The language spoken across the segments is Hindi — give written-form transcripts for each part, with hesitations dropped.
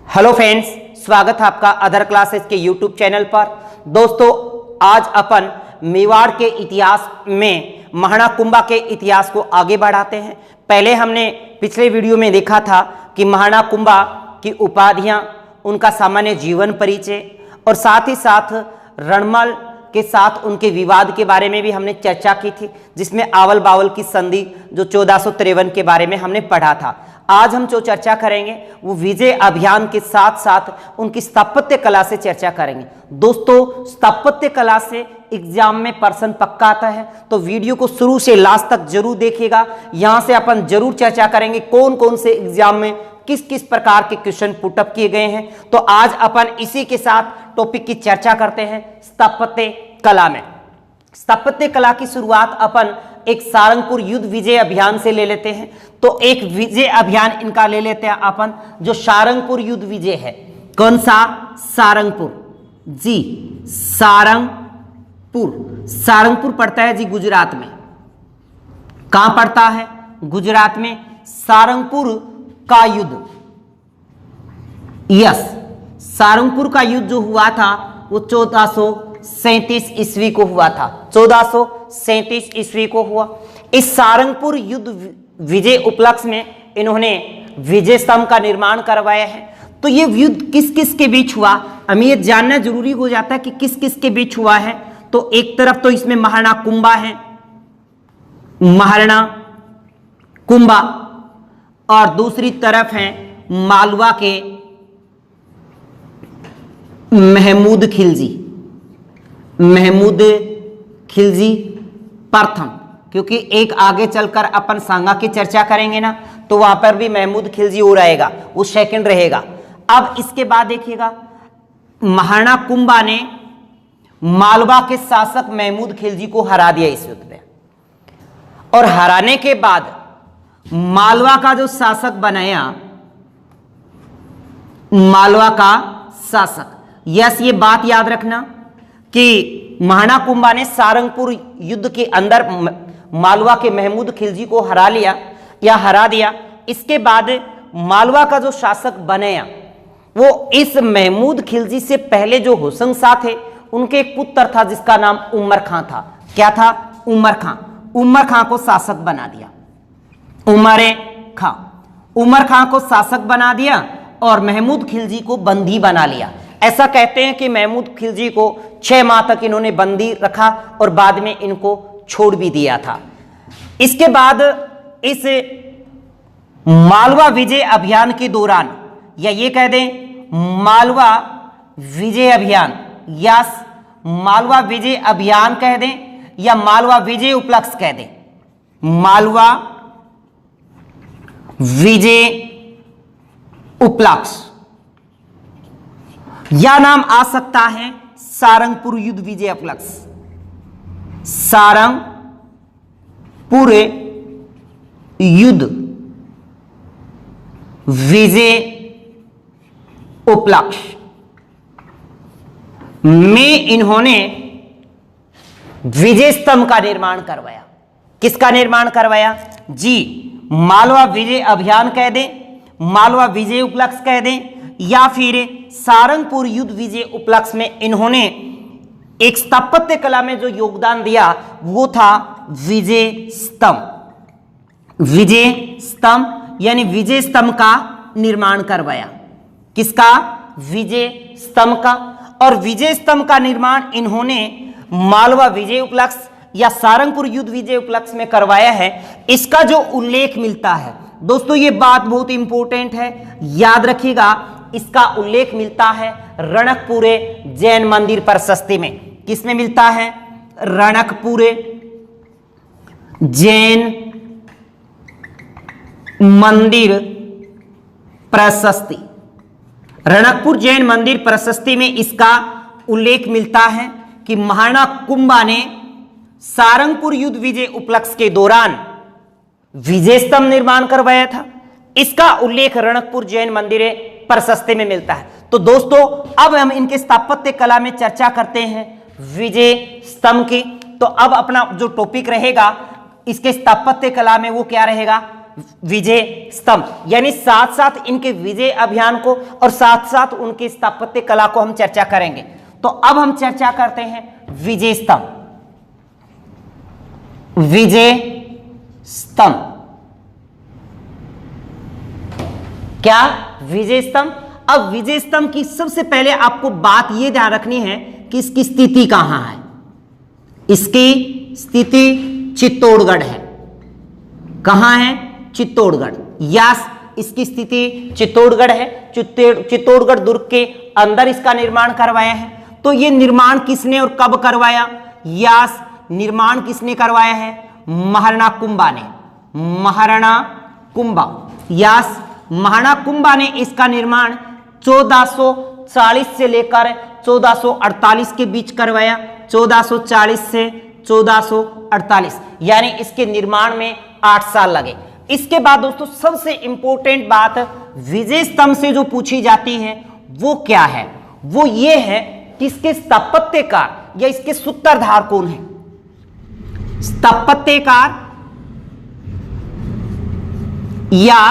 हेलो फ्रेंड्स, स्वागत है आपका अदर क्लासेस के यूट्यूब चैनल पर। दोस्तों, आज अपन मेवाड़ के इतिहास में महानाकुंभा के इतिहास को आगे बढ़ाते हैं। पहले हमने पिछले वीडियो में देखा था कि महानाकुंभा की उपाधियां, उनका सामान्य जीवन परिचय और साथ ही साथ रणमल के साथ उनके विवाद के बारे में भी हमने चर्चा की थी, जिसमें आवल बावल की संधि जो 1453 के बारे में हमने पढ़ा था। आज हम जो चर्चा करेंगे वो विजय अभियान के साथ साथ उनकी स्थापत्य कला से चर्चा करेंगे। दोस्तों, स्थापत्य कला से एग्जाम में प्रश्न पक्का आता है, तो वीडियो को शुरू से लास्ट तक जरूर देखिएगा। यहां से अपन जरूर चर्चा करेंगे कौन कौन से एग्जाम में किस किस प्रकार के क्वेश्चन पुटअप किए गए हैं। तो आज अपन इसी के साथ टॉपिक की चर्चा करते हैं स्थापत्य कला में। स्थापत्य कला की शुरुआत अपन एक सारंगपुर युद्ध विजय अभियान से ले लेते हैं। तो एक विजय अभियान इनका ले लेते हैं अपन, जो सारंगपुर युद्ध विजय है। कौन सा? सारंगपुर जी, सारंगपुर। सारंगपुर पड़ता है जी गुजरात में। कहां पड़ता है? गुजरात में। सारंगपुर का युद्ध, यस, सारंगपुर का युद्ध जो हुआ था वो 1437 ईस्वी को हुआ था। 1437 ईस्वी को हुआ। इस सारंगपुर युद्ध विजय उपलक्ष्य में इन्होंने विजय स्तंभ का निर्माण करवाया है। तो ये युद्ध किस किस के बीच हुआ, हमें ये जानना जरूरी हो जाता है कि किस किस के बीच हुआ है। तो एक तरफ तो इसमें महानाकुंभा है, महानाकुंभा, और दूसरी तरफ है मालवा के महमूद खिलजी। महमूद खिलजी प्रथम, क्योंकि एक आगे चलकर अपन सांगा की चर्चा करेंगे ना, तो वहां पर भी महमूद खिलजी और आएगा, वो सेकंड रहेगा। अब इसके बाद देखिएगा, महानाकुंभा ने मालवा के शासक महमूद खिलजी को हरा दिया इस युद्ध में, और हराने के बाद मालवा का जो शासक बनाया, मालवा का शासक, यस, ये बात याद रखना कि महानाकुंभा ने सारंगपुर युद्ध के अंदर मालवा के महमूद खिलजी को हरा लिया या हरा दिया। इसके बाद मालवा का जो शासक बनाया वो इस महमूद खिलजी से पहले जो हुसैन शाह थे, उनके एक पुत्र था जिसका नाम उमर खां था। क्या था? उमर खां। उमर खां को शासक बना दिया। उमर खां को शासक बना दिया और महमूद खिलजी को बंदी बना लिया। ऐसा कहते हैं कि महमूद खिलजी को 6 माह तक इन्होंने बंदी रखा और बाद में इनको छोड़ भी दिया था। इसके बाद इस मालवा विजय अभियान के दौरान, या ये कह दें मालवा विजय अभियान, या मालवा विजय अभियान कह दें या मालवा विजय उपलक्ष्य कह दें, मालवा विजय उपलक्ष्य, या नाम आ सकता है सारंगपुर युद्ध विजय उपलक्ष्य। सारंगपुर युद्ध विजय उपलक्ष्य में इन्होंने विजय स्तंभ का निर्माण करवाया। किसका निर्माण करवाया जी? मालवा विजय अभियान कह दें, मालवा विजय उपलक्ष्य कह दें, या फिर सारंगपुर युद्ध विजय उपलक्ष्य में इन्होंने एक स्थापत्य कला में जो योगदान दिया वो था विजय स्तंभ। विजय स्तंभ यानी विजय स्तंभ का निर्माण करवाया। किसका? विजय स्तंभ का। और विजय स्तंभ का निर्माण इन्होंने मालवा विजय उपलक्ष्य या सारंगपुर युद्ध विजय उपलक्ष्य में करवाया है। इसका जो उल्लेख मिलता है, दोस्तों ये बात बहुत इंपॉर्टेंट है, याद रखिएगा, इसका उल्लेख मिलता है रणकपुरे जैन मंदिर प्रशस्ति में। किसमें मिलता है? रणकपुरे जैन मंदिर प्रशस्ति। रणकपुर जैन मंदिर प्रशस्ति में इसका उल्लेख मिलता है कि महानाकुंभा ने सारंगपुर युद्ध विजय उपलक्ष्य के दौरान विजय स्तंभ निर्माण करवाया था। इसका उल्लेख रणकपुर जैन मंदिर प्रशस्ति में मिलता है। तो दोस्तों, अब हम इनके स्थापत्य कला में चर्चा करते हैं विजय स्तंभ की। तो अब अपना जो टॉपिक रहेगा इसके स्थापत्य कला में वो क्या रहेगा? विजय स्तंभ, यानी साथ साथ इनके विजय अभियान को और साथ साथ उनकी स्थापत्य कला को हम चर्चा करेंगे। तो अब हम चर्चा करते हैं विजय स्तंभ। विजय स्तंभ क्या? विजय स्तंभ। अब विजय स्तंभ की सबसे पहले आपको बात यह ध्यान रखनी है कि इसकी स्थिति कहां है। इसकी स्थिति चित्तौड़गढ़ है। कहां है? चित्तौड़गढ़। यस, इसकी स्थिति चित्तौड़गढ़ है। चित्तौड़गढ़ दुर्ग के अंदर इसका निर्माण करवाया है। तो यह निर्माण किसने और कब करवाया? यस, निर्माण किसने करवाया है? महाराणा कुंभा ने। महाराणा कुंभा, यस, महाराणा कुंभा ने इसका निर्माण 1440 से लेकर 1448 के बीच करवाया। 1440 से 1448, यानी इसके निर्माण में 8 साल लगे। इसके बाद दोस्तों सबसे इंपॉर्टेंट बात विजय स्तंभ से जो पूछी जाती है वो क्या है? वो ये है कि इसके स्थापत्यकार या इसके सूत्रधार कौन है? स्थापत्यकार या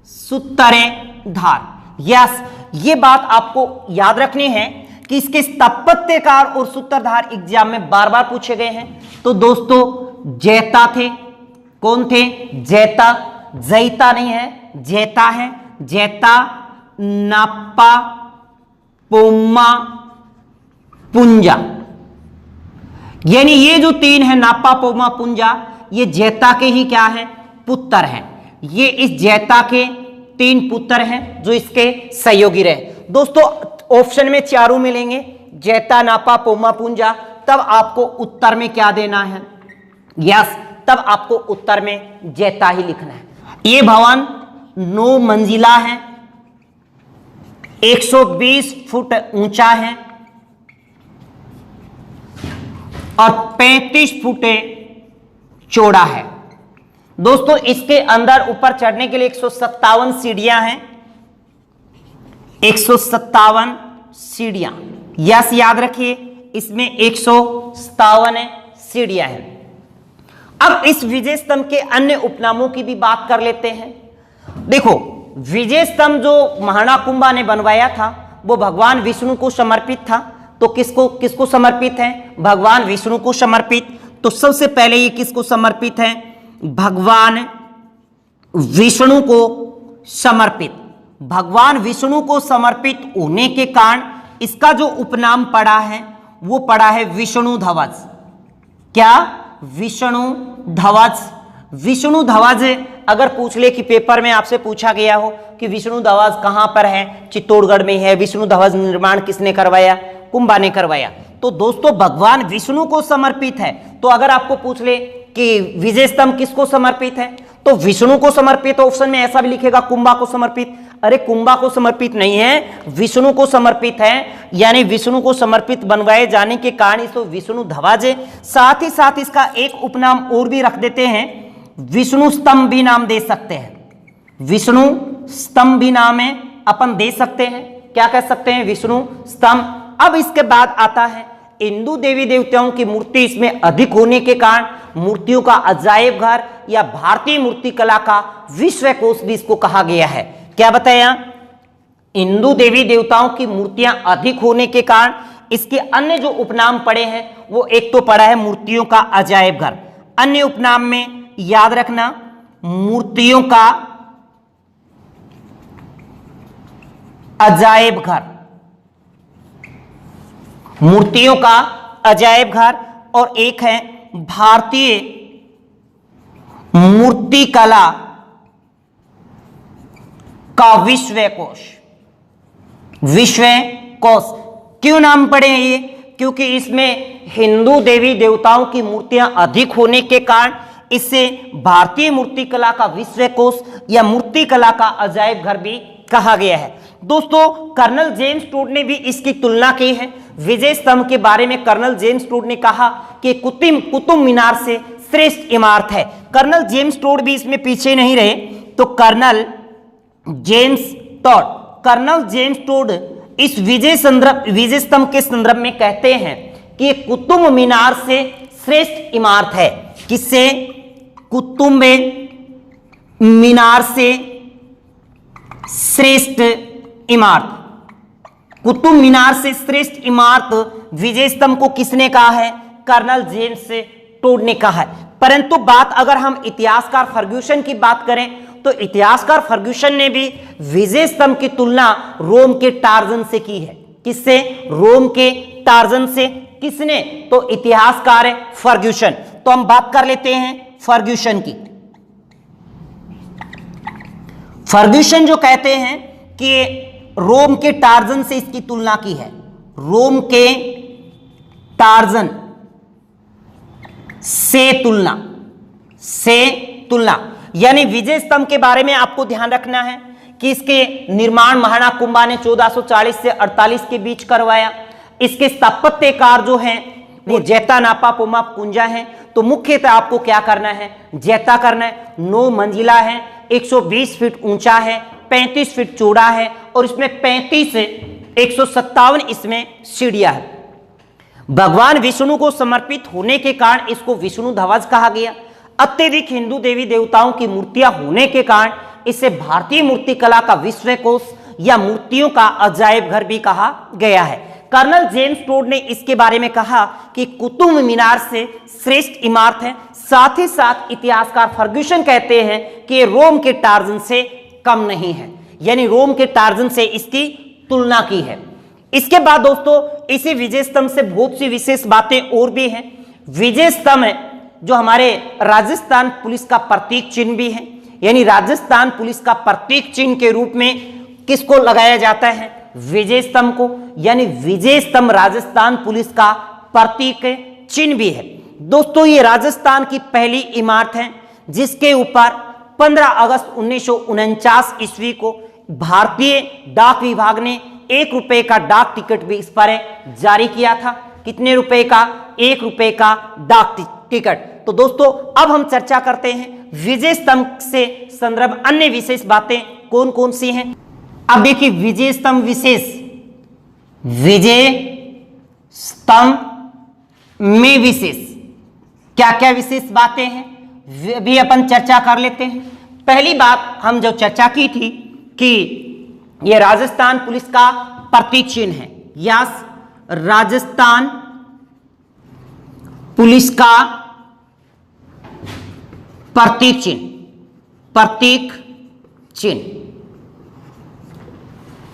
सूत्रधार। यस, ये बात आपको याद रखनी है कि इसके स्थापत्यकार और सूत्रधार एग्जाम में बार बार पूछे गए हैं। तो दोस्तों जैता थे। कौन थे? जैता। जैता नहीं है, जैता है। जैता, नाप्पा, पोम्मा, पुंजा, यानी ये जो तीन है नाप्पा, पोम्मा, पुंजा, ये जैता के ही क्या है? पुत्र हैं। ये इस जैता के 3 पुत्र हैं जो इसके सहयोगी रहे। दोस्तों ऑप्शन में चारों मिलेंगे, जैता, नाप्पा, पोम्मा, पुंजा। तब आपको उत्तर में क्या देना है? यस, तब आपको उत्तर में जैता ही लिखना है। ये भवन 9 मंजिला है, 120 फुट ऊंचा है और 35 फुट चौड़ा है। दोस्तों इसके अंदर ऊपर चढ़ने के लिए 157 सीढ़ियां हैं। 157 सीढ़ियां, यस, याद रखिए, इसमें 157 सीढ़ियां हैं। अब इस विजय स्तंभ के अन्य उपनामों की भी बात कर लेते हैं। देखो, विजय स्तंभ जो महाराणा कुंभा ने बनवाया था वो भगवान विष्णु को समर्पित था। तो किसको समर्पित है? भगवान विष्णु को समर्पित। तो सबसे पहले ये किसको समर्पित है? भगवान विष्णु को समर्पित। भगवान विष्णु को समर्पित होने के कारण इसका जो उपनाम पड़ा है वो पड़ा है विष्णु ध्वज। क्या? विष्णु ध्वज। विष्णु ध्वज अगर पूछ ले कि पेपर में आपसे पूछा गया हो कि विष्णु ध्वज कहां पर है? चित्तौड़गढ़ में है। विष्णु ध्वज निर्माण किसने करवाया? कुंभा ने करवाया। तो दोस्तों भगवान विष्णु को समर्पित है। तो अगर आपको पूछ ले कि विजय स्तंभ किसको समर्पित है तो विष्णु को समर्पित। ऑप्शन में ऐसा भी लिखेगा कुंभा को समर्पित। अरे कुंभा को समर्पित नहीं है, विष्णु को समर्पित है। यानी विष्णु को समर्पित बनवाए जाने के कारण इसको विष्णु ध्वज है। साथ ही साथ इसका एक उपनाम और भी रख देते हैं, विष्णु स्तंभ भी नाम दे सकते हैं। विष्णु स्तंभ भी नाम है अपन दे सकते हैं। क्या कह सकते हैं? विष्णु स्तंभ। अब इसके बाद आता है हिंदू देवी देवताओं की मूर्ति इसमें अधिक होने के कारण मूर्तियों का अजायब घर या भारतीय मूर्ति कला का विश्व कोश भी इसको कहा गया है। क्या बताया? हिंदू देवी देवताओं की मूर्तियां अधिक होने के कारण इसके अन्य जो उपनाम पड़े हैं वो एक तो पड़ा है मूर्तियों का अजायब घर। अन्य उपनाम में याद रखना मूर्तियों का अजायब घर, मूर्तियों का अजायब घर, और एक है भारतीय मूर्ति कला का विश्व कोश। विश्व कोश क्यों नाम पड़े हैं ये? क्योंकि इसमें हिंदू देवी देवताओं की मूर्तियां अधिक होने के कारण इसे भारतीय मूर्ति कला का विश्व कोश या मूर्ति कला का अजायब घर भी कहा गया है। दोस्तों कर्नल जेम्स टोड ने भी इसकी तुलना की है। विजय स्तंभ के बारे में कर्नल जेम्स टोड ने कहा कि कुतुब मीनार से श्रेष्ठ इमारत है। कर्नल जेम्स टोड भी इसमें पीछे नहीं रहे। तो कर्नल जेम्स टोड इस विजय स्तंभ के संदर्भ में कहते हैं कि कुतुब मीनार से श्रेष्ठ इमारत है। किससे? कुतुब मीनार से श्रेष्ठ इमारत, कुतुब मीनार से श्रेष्ठ इमारत विजय स्तंभ को किसने कहा है? कर्नल जेम्स टोड ने कहा है। परंतु बात अगर हम इतिहासकार फर्ग्यूसन की बात करें तो इतिहासकार फर्ग्यूसन ने भी विजय स्तंभ की तुलना रोम के टार्जन से की है। किससे? रोम के टार्जन से। किसने? तो इतिहासकार है फर्ग्यूसन। तो हम बात कर लेते हैं फर्ग्यूसन की। फर्ग्यूसन जो कहते हैं कि रोम के टार्जन से इसकी तुलना की है, रोम के टार्जन से तुलना यानी विजय स्तंभ के बारे में आपको ध्यान रखना है कि इसके निर्माण महाराणा कुंभा ने 1440 से 48 के बीच करवाया। इसके स्थापत्यकार जो हैं वो जैता नापा पोमा कुंजा हैं। तो मुख्यतः आपको क्या करना है? जैता करना है। 9 मंजिला है, 120 फीट ऊंचा है, 35 फीट चौड़ा है और इसमें 35 से 157 इसमें सीढ़ियां है। भगवान विष्णु को समर्पित होने के कारण इसको विष्णु ध्वज कहा गया। अत्यधिक हिंदू देवी देवताओं की मूर्तियां होने के कारण इसे भारतीय मूर्तिकला का विश्वकोश या मूर्तियों का अजायब घर भी कहा गया है। कर्नल जेम्स टोड ने इसके बारे में कहा कि कुतुब मीनार से श्रेष्ठ इमारत है। साथ ही साथ इतिहासकार फर्ग्यूसन कहते हैं कि रोम के टार्जन से कम नहीं है, यानी रोम के टार्जन से इसकी तुलना की है। इसके बाद दोस्तों इसी विजय स्तंभ से बहुत सी विशेष बातें और भी हैं। विजय स्तंभ जो हमारे राजस्थान पुलिस का प्रतीक चिन्ह भी है, यानी राजस्थान पुलिस का प्रतीक चिन्ह के रूप में किसको लगाया जाता है? विजय स्तंभ को। यानी विजय स्तंभ राजस्थान पुलिस का प्रतीक चिन्ह भी है। दोस्तों ये राजस्थान की पहली इमारत है जिसके ऊपर 15 अगस्त 1949 ईस्वी को भारतीय डाक विभाग ने 1 रुपए का डाक टिकट भी इस पर जारी किया था। कितने रुपए का? 1 रुपए का डाक टिकट। तो दोस्तों अब हम चर्चा करते हैं विजय स्तंभ से संदर्भ अन्य विशेष बातें कौन कौन सी हैं। अब देखिए विजय स्तंभ विशेष, विजय स्तंभ में विशेष क्या क्या विशेष बातें हैं भी अपन चर्चा कर लेते हैं। पहली बात हम जो चर्चा की थी कि यह राजस्थान पुलिस का प्रतीक चिन्ह है। यस, राजस्थान पुलिस का प्रतीक चिन्ह।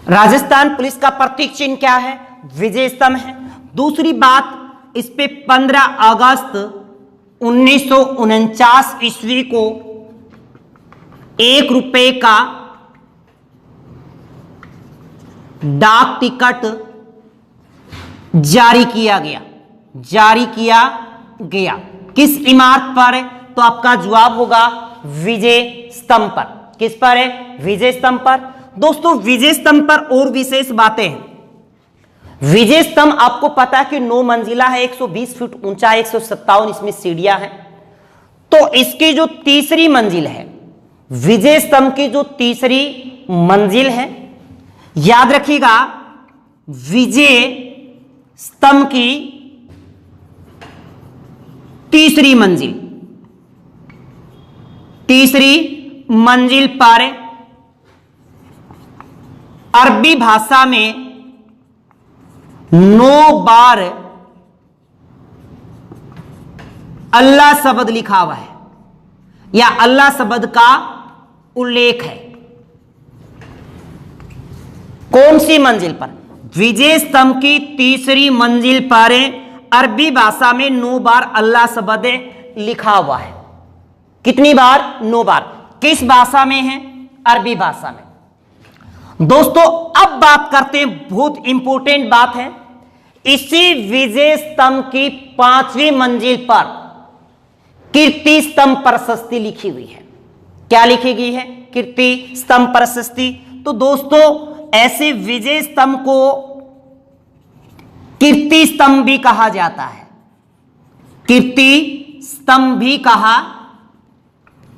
राजस्थान पुलिस का प्रतीक चिन्ह क्या है? विजय स्तंभ है। दूसरी बात, इस पे 15 अगस्त 1949 ईस्वी को 1 रुपए का डाक टिकट जारी किया गया। किस इमारत पर? तो आपका जवाब होगा विजय स्तंभ पर। किस पर है? विजय स्तंभ पर। दोस्तों विजय स्तंभ पर और विशेष बातें हैं। विजय स्तंभ आपको पता है कि 9 मंजिला है, 120 फीट ऊंचा, 157 इसमें सीढ़ियां हैं। तो इसकी जो तीसरी मंजिल है, विजय स्तंभ की जो तीसरी मंजिल है, याद रखिएगा विजय स्तंभ की तीसरी मंजिल पर अरबी भाषा में 9 बार अल्लाह शब्द लिखा हुआ है या अल्लाह शब्द का उल्लेख है। कौन सी मंजिल पर? विजय स्तंभ की तीसरी मंजिल पर अरबी भाषा में 9 बार अल्लाह शब्द लिखा हुआ है। कितनी बार? 9 बार। किस भाषा में है? अरबी भाषा में। दोस्तों अब बात करते हैं, बहुत इंपॉर्टेंट बात है, इसी विजय स्तंभ की 5वीं मंजिल पर कीर्ति स्तंभ प्रशस्ति लिखी हुई है। क्या लिखी गई है? कीर्ति स्तंभ प्रशस्ति। तो दोस्तों ऐसे विजय स्तंभ को कीर्ति स्तंभ भी कहा जाता है, कीर्ति स्तंभ भी कहा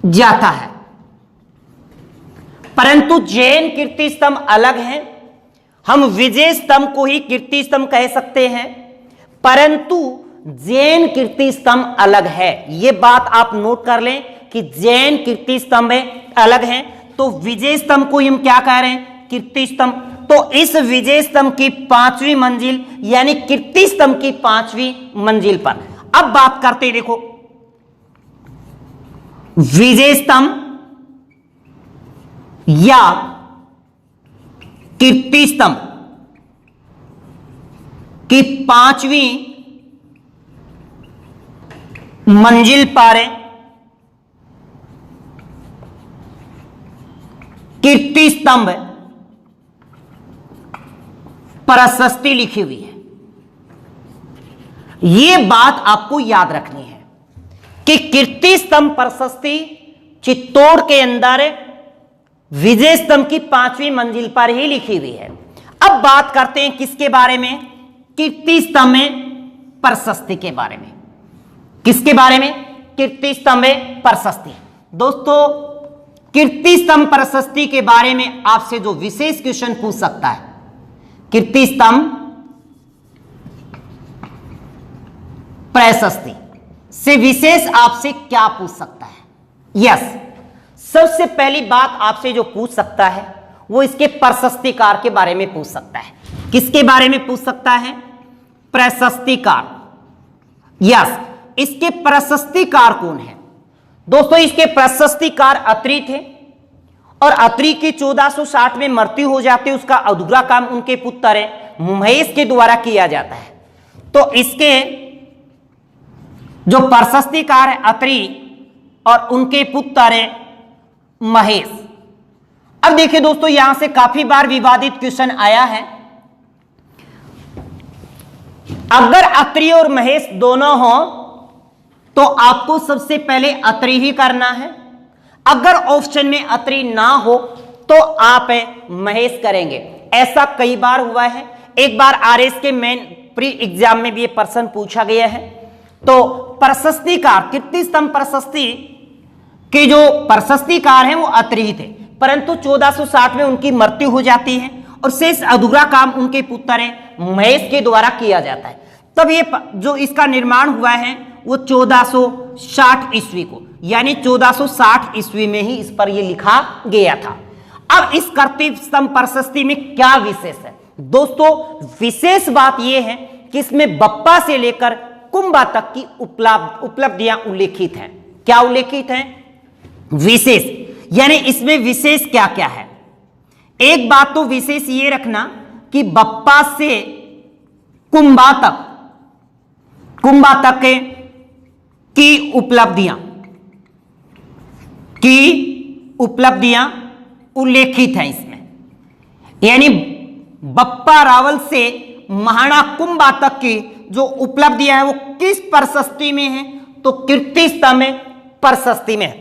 जाता है। परंतु जैन कीर्ति स्तंभ अलग है। हम विजय स्तंभ को ही कीर्ति स्तंभ कह सकते हैं, परंतु जैन कीर्ति स्तंभ अलग है। यह बात आप नोट कर लें कि जैन कीर्ति स्तंभ है, अलग हैं, तो विजय स्तंभ को हम क्या कह रहे हैं? कीर्ति स्तंभ। तो इस विजय स्तंभ की 5वीं मंजिल यानी कीर्ति स्तंभ की 5वीं मंजिल पर अब बात करते हैं, देखो विजय स्तंभ या कीर्ति स्तंभ की 5वीं मंजिल पर कीर्ति स्तंभ प्रशस्ति लिखी हुई है। यह बात आपको याद रखनी है कि कीर्ति स्तंभ प्रशस्ति चित्तौड़ के अंदर विजय स्तंभ की 5वीं मंजिल पर ही लिखी हुई है। अब बात करते हैं किसके बारे में? कीर्ति स्तंभ में प्रशस्ति के बारे में। किसके बारे में? कीर्ति स्तंभ में प्रशस्ति। दोस्तों, कीर्ति स्तंभ प्रशस्ति के बारे में आपसे जो विशेष क्वेश्चन पूछ सकता है, कीर्ति स्तंभ प्रशस्ति से विशेष आपसे क्या पूछ सकता है? यस, सबसे पहली बात आपसे जो पूछ सकता है वो इसके प्रशस्तिकार के बारे में पूछ सकता है। किसके बारे में पूछ सकता है? प्रशस्तिकार। यस, इसके प्रशस्तिकार कौन है? दोस्तों, इसके प्रशस्तिकार अत्रि थे और अत्रि की 1460 में मृत्यु हो जाती है। उसका अधूरा काम उनके पुत्र महेश के द्वारा किया जाता है। तो इसके जो प्रशस्तिकार है अत्रि और उनके पुत्र महेश। अब देखिए दोस्तों, यहां से काफी बार विवादित क्वेश्चन आया है। अगर अत्रि और महेश दोनों हो तो आपको सबसे पहले अत्रि ही करना है। अगर ऑप्शन में अत्रि ना हो तो आप महेश करेंगे। ऐसा कई बार हुआ है। एक बार आरएस के मेन प्री एग्जाम में भी ये प्रश्न पूछा गया है। तो प्रशस्तिकार, कीर्ति स्तंभ प्रशस्ति के जो प्रशस्तिकार हैं वो अत्रि ही थे, परंतु 1460 में उनकी मृत्यु हो जाती है और शेष अधूरा काम उनके पुत्र महेश के द्वारा किया जाता है। तब ये जो इसका निर्माण हुआ है वो 1460 ईस्वी को, यानी 1460 ईस्वी में ही इस पर ये लिखा गया था। अब इस कीर्ति स्तंभ प्रशस्ति में क्या विशेष है? दोस्तों, विशेष बात यह है कि इसमें बप्पा से लेकर कुंभा तक की उपलब्धियां उल्लेखित हैं। क्या उल्लेखित हैं? विशेष, यानी इसमें विशेष क्या क्या है? एक बात तो विशेष ये रखना कि बप्पा से कुंभा तक की उपलब्धियां उल्लेखित हैं इसमें। यानी बप्पा रावल से महाराणा कुंभा तक की जो उपलब्धियां हैं वो किस प्रशस्ति में है? तो कीर्ति स्तंभ प्रशस्ति में है।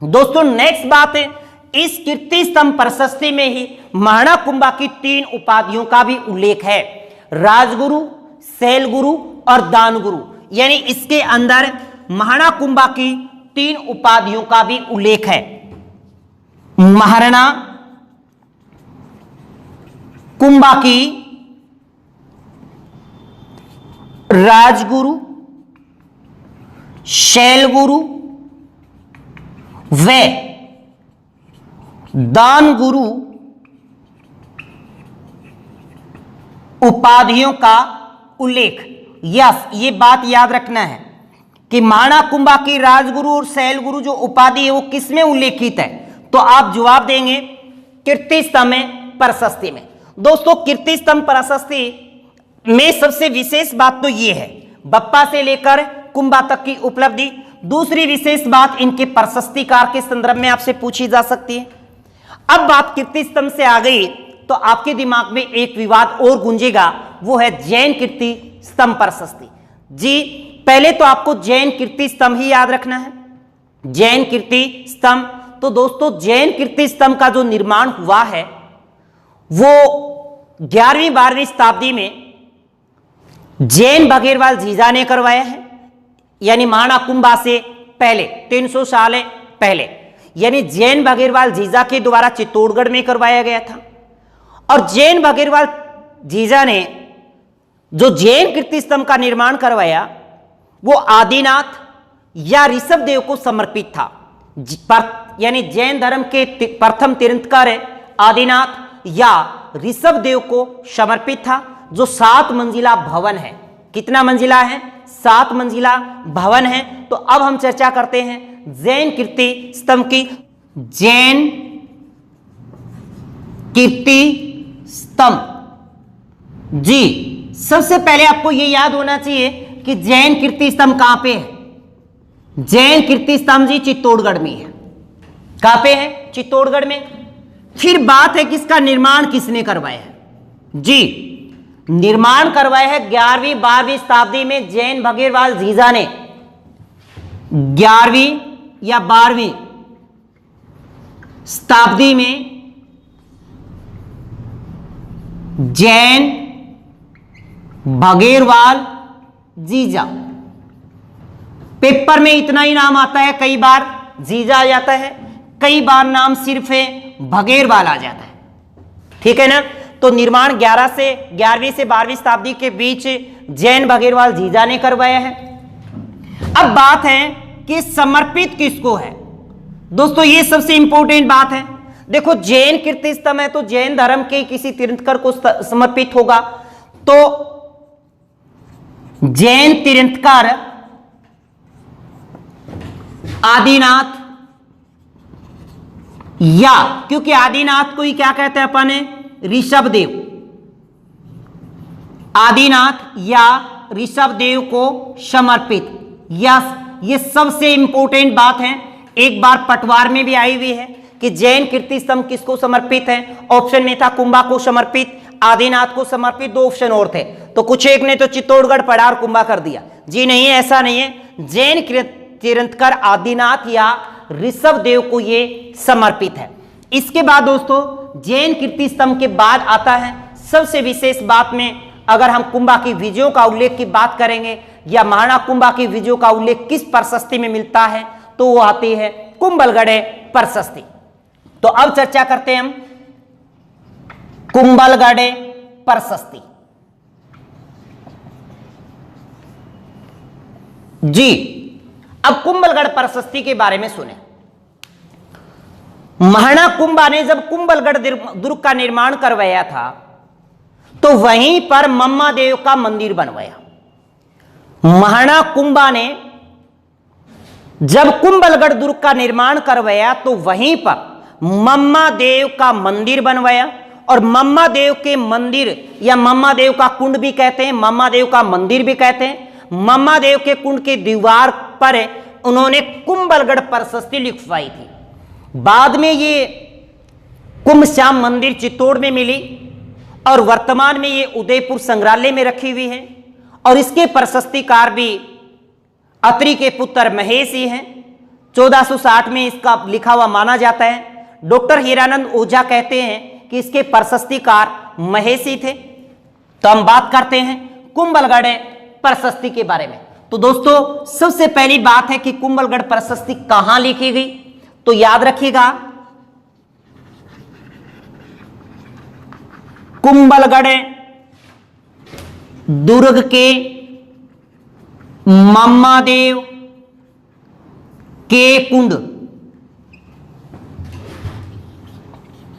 दोस्तों, नेक्स्ट बात है, इस कीर्ति स्तंभ प्रशस्ति में ही महाराणा कुंभा की 3 उपाधियों का भी उल्लेख है। राजगुरु, शैलगुरु और दानगुरु, यानी इसके अंदर महाराणा कुंभा की 3 उपाधियों का भी उल्लेख है। महाराणा कुंभा की राजगुरु, शैलगुरु व दानगुरु उपाधियों का उल्लेख। यस, ये बात याद रखना है कि महाराणा कुंभा की राजगुरु और शैलगुरु जो उपाधि है वो किसमें उल्लेखित है? तो आप जवाब देंगे कीर्ति स्तंभ प्रशस्ति में। दोस्तों, कीर्ति स्तंभ प्रशस्ति में सबसे विशेष बात तो ये है, बप्पा से लेकर कुंभा तक की उपलब्धि। दूसरी विशेष बात इनके प्रशस्तिकार के संदर्भ में आपसे पूछी जा सकती है। अब बात कीर्ति स्तंभ से आ गई तो आपके दिमाग में एक विवाद और गूंजेगा, वो है जैन कीर्ति स्तंभ प्रशस्ति। जी, पहले तो आपको जैन कीर्ति स्तंभ ही याद रखना है। जैन कीर्ति स्तंभ, तो दोस्तों जैन कीर्ति स्तंभ का जो निर्माण हुआ है वो 11वीं 12वीं शताब्दी में जैन बघेरवाल जीजा ने करवाया है, यानी महाराणा कुंभा से पहले 300 साल पहले, यानी जैन बघेरवाल जीजा के द्वारा चित्तौड़गढ़ में करवाया गया था। और जैन बघेरवाल जीजा ने जो जैन कीर्ति स्तंभ का निर्माण करवाया वो आदिनाथ या ऋषभ देव को समर्पित था। यानी जैन धर्म के प्रथम तीर्थंकर आदिनाथ या ऋषभ देव को समर्पित था, जो 7 मंजिला भवन है। कितना मंजिला है? 7 मंजिला भवन है। तो अब हम चर्चा करते हैं जैन कीर्ति स्तंभ की। जैन कीर्ति स्तंभ जी, सबसे पहले आपको यह याद होना चाहिए कि जैन कीर्ति स्तंभ कहां पे है। जैन कीर्ति स्तंभ जी चित्तौड़गढ़ में है। कहां पे है? चित्तौड़गढ़ में। फिर बात है कि इसका निर्माण किसने करवाया है जी। निर्माण करवाया है 11वीं 12वीं शताब्दी में जैन भगीरवाल जीजा ने। 11वीं या 12वीं शताब्दी में जैन भगीरवाल जीजा। पेपर में इतना ही नाम आता है, कई बार जीजा आ जाता है, कई बार नाम सिर्फ भगीरवाल आ जाता है, ठीक है ना। तो निर्माण 11वीं से 12वीं शताब्दी के बीच जैन भगीरवाल जीजा ने करवाया है। अब बात है कि समर्पित किसको है। दोस्तों ये सबसे इंपॉर्टेंट बात है। देखो जैन कीर्ति स्तंभ है तो जैन धर्म के किसी तीर्थंकर को समर्पित होगा। तो जैन तीर्थंकर आदिनाथ, या क्योंकि आदिनाथ को ही क्या कहते हैं अपन, ऋषभ देव। आदिनाथ या ऋषभ देव को समर्पित। यस, ये सबसे इंपॉर्टेंट बात है। एक बार पटवार में भी आई हुई है कि जैन कीर्ति स्तंभ किसको समर्पित है। ऑप्शन में था कुंभा को समर्पित, आदिनाथ को समर्पित, 2 ऑप्शन और थे। तो कुछ एक ने तो चित्तौड़गढ़ पढ़ा और कुंभा कर दिया। जी नहीं, ऐसा नहीं है। जैन तीर्थंकर आदिनाथ या ऋषभ देव को ये समर्पित है। इसके बाद दोस्तों जैन कीर्ति स्तंभ के बाद आता है सबसे विशेष बात में, अगर हम कुंभा की विजयों का उल्लेख की बात करेंगे या महाराणा कुंभा की विजयों का उल्लेख किस प्रशस्ति में मिलता है, तो वो आती है कुंभलगढ़ प्रशस्ति। तो अब चर्चा करते हैं हम कुंभलगढ़ प्रशस्ति जी। अब कुंभलगढ़ प्रशस्ति के बारे में सुने। महाराणा कुंभा ने जब कुंभलगढ़ दुर्ग का निर्माण करवाया था तो वहीं पर मम्मा देव का मंदिर बनवाया। महाराणा कुंभा ने जब कुंभलगढ़ दुर्ग का निर्माण करवाया तो वहीं पर मम्मा देव का मंदिर बनवाया। और मम्मा देव के मंदिर या मम्मा देव का कुंड भी कहते हैं, मम्मा देव का मंदिर भी कहते हैं। मम्मा देव के कुंड की दीवार पर उन्होंने कुंभलगढ़ प्रशस्ति लिखवाई थी। बाद में ये कुंभ श्याम मंदिर चित्तौड़ में मिली और वर्तमान में ये उदयपुर संग्रहालय में रखी हुई है। और इसके प्रशस्तिकार भी अत्रि के पुत्र महेश ही हैं। 1460 में इसका लिखा हुआ माना जाता है। डॉक्टर हीरानंद ओझा कहते हैं कि इसके प्रशस्तिकार महेश ही थे। तो हम बात करते हैं कुंभलगढ़ प्रशस्ति के बारे में। तो दोस्तों सबसे पहली बात है कि कुंभलगढ़ प्रशस्ति कहां लिखी गई, तो याद रखिएगा कुंभलगढ़ दुर्ग के मम्मा देव के कुंड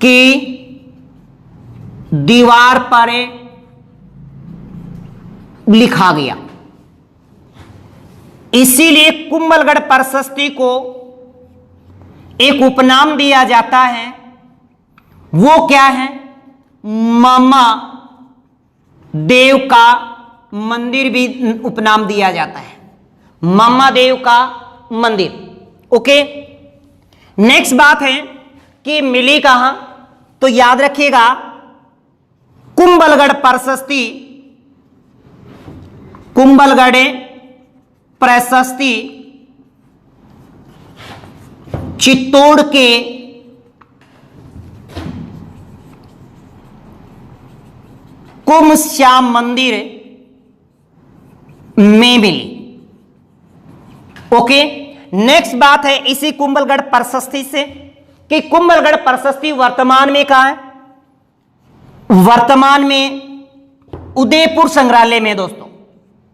की दीवार पर लिखा गया। इसीलिए कुंभलगढ़ प्रशस्ति को एक उपनाम दिया जाता है। वो क्या है? मम्मा देव का मंदिर भी उपनाम दिया जाता है, मम्मा देव का मंदिर। ओके, नेक्स्ट बात है कि मिली कहां, तो याद रखिएगा कुंभलगढ़ प्रशस्ति, कुंभलगढ़ प्रशस्ति चित्तौड़ के कुंभ श्याम मंदिर में मिली। ओके, नेक्स्ट बात है इसी कुंभलगढ़ प्रशस्ति से कि कुंभलगढ़ प्रशस्ति वर्तमान में कहां है? वर्तमान में उदयपुर संग्रहालय में। दोस्तों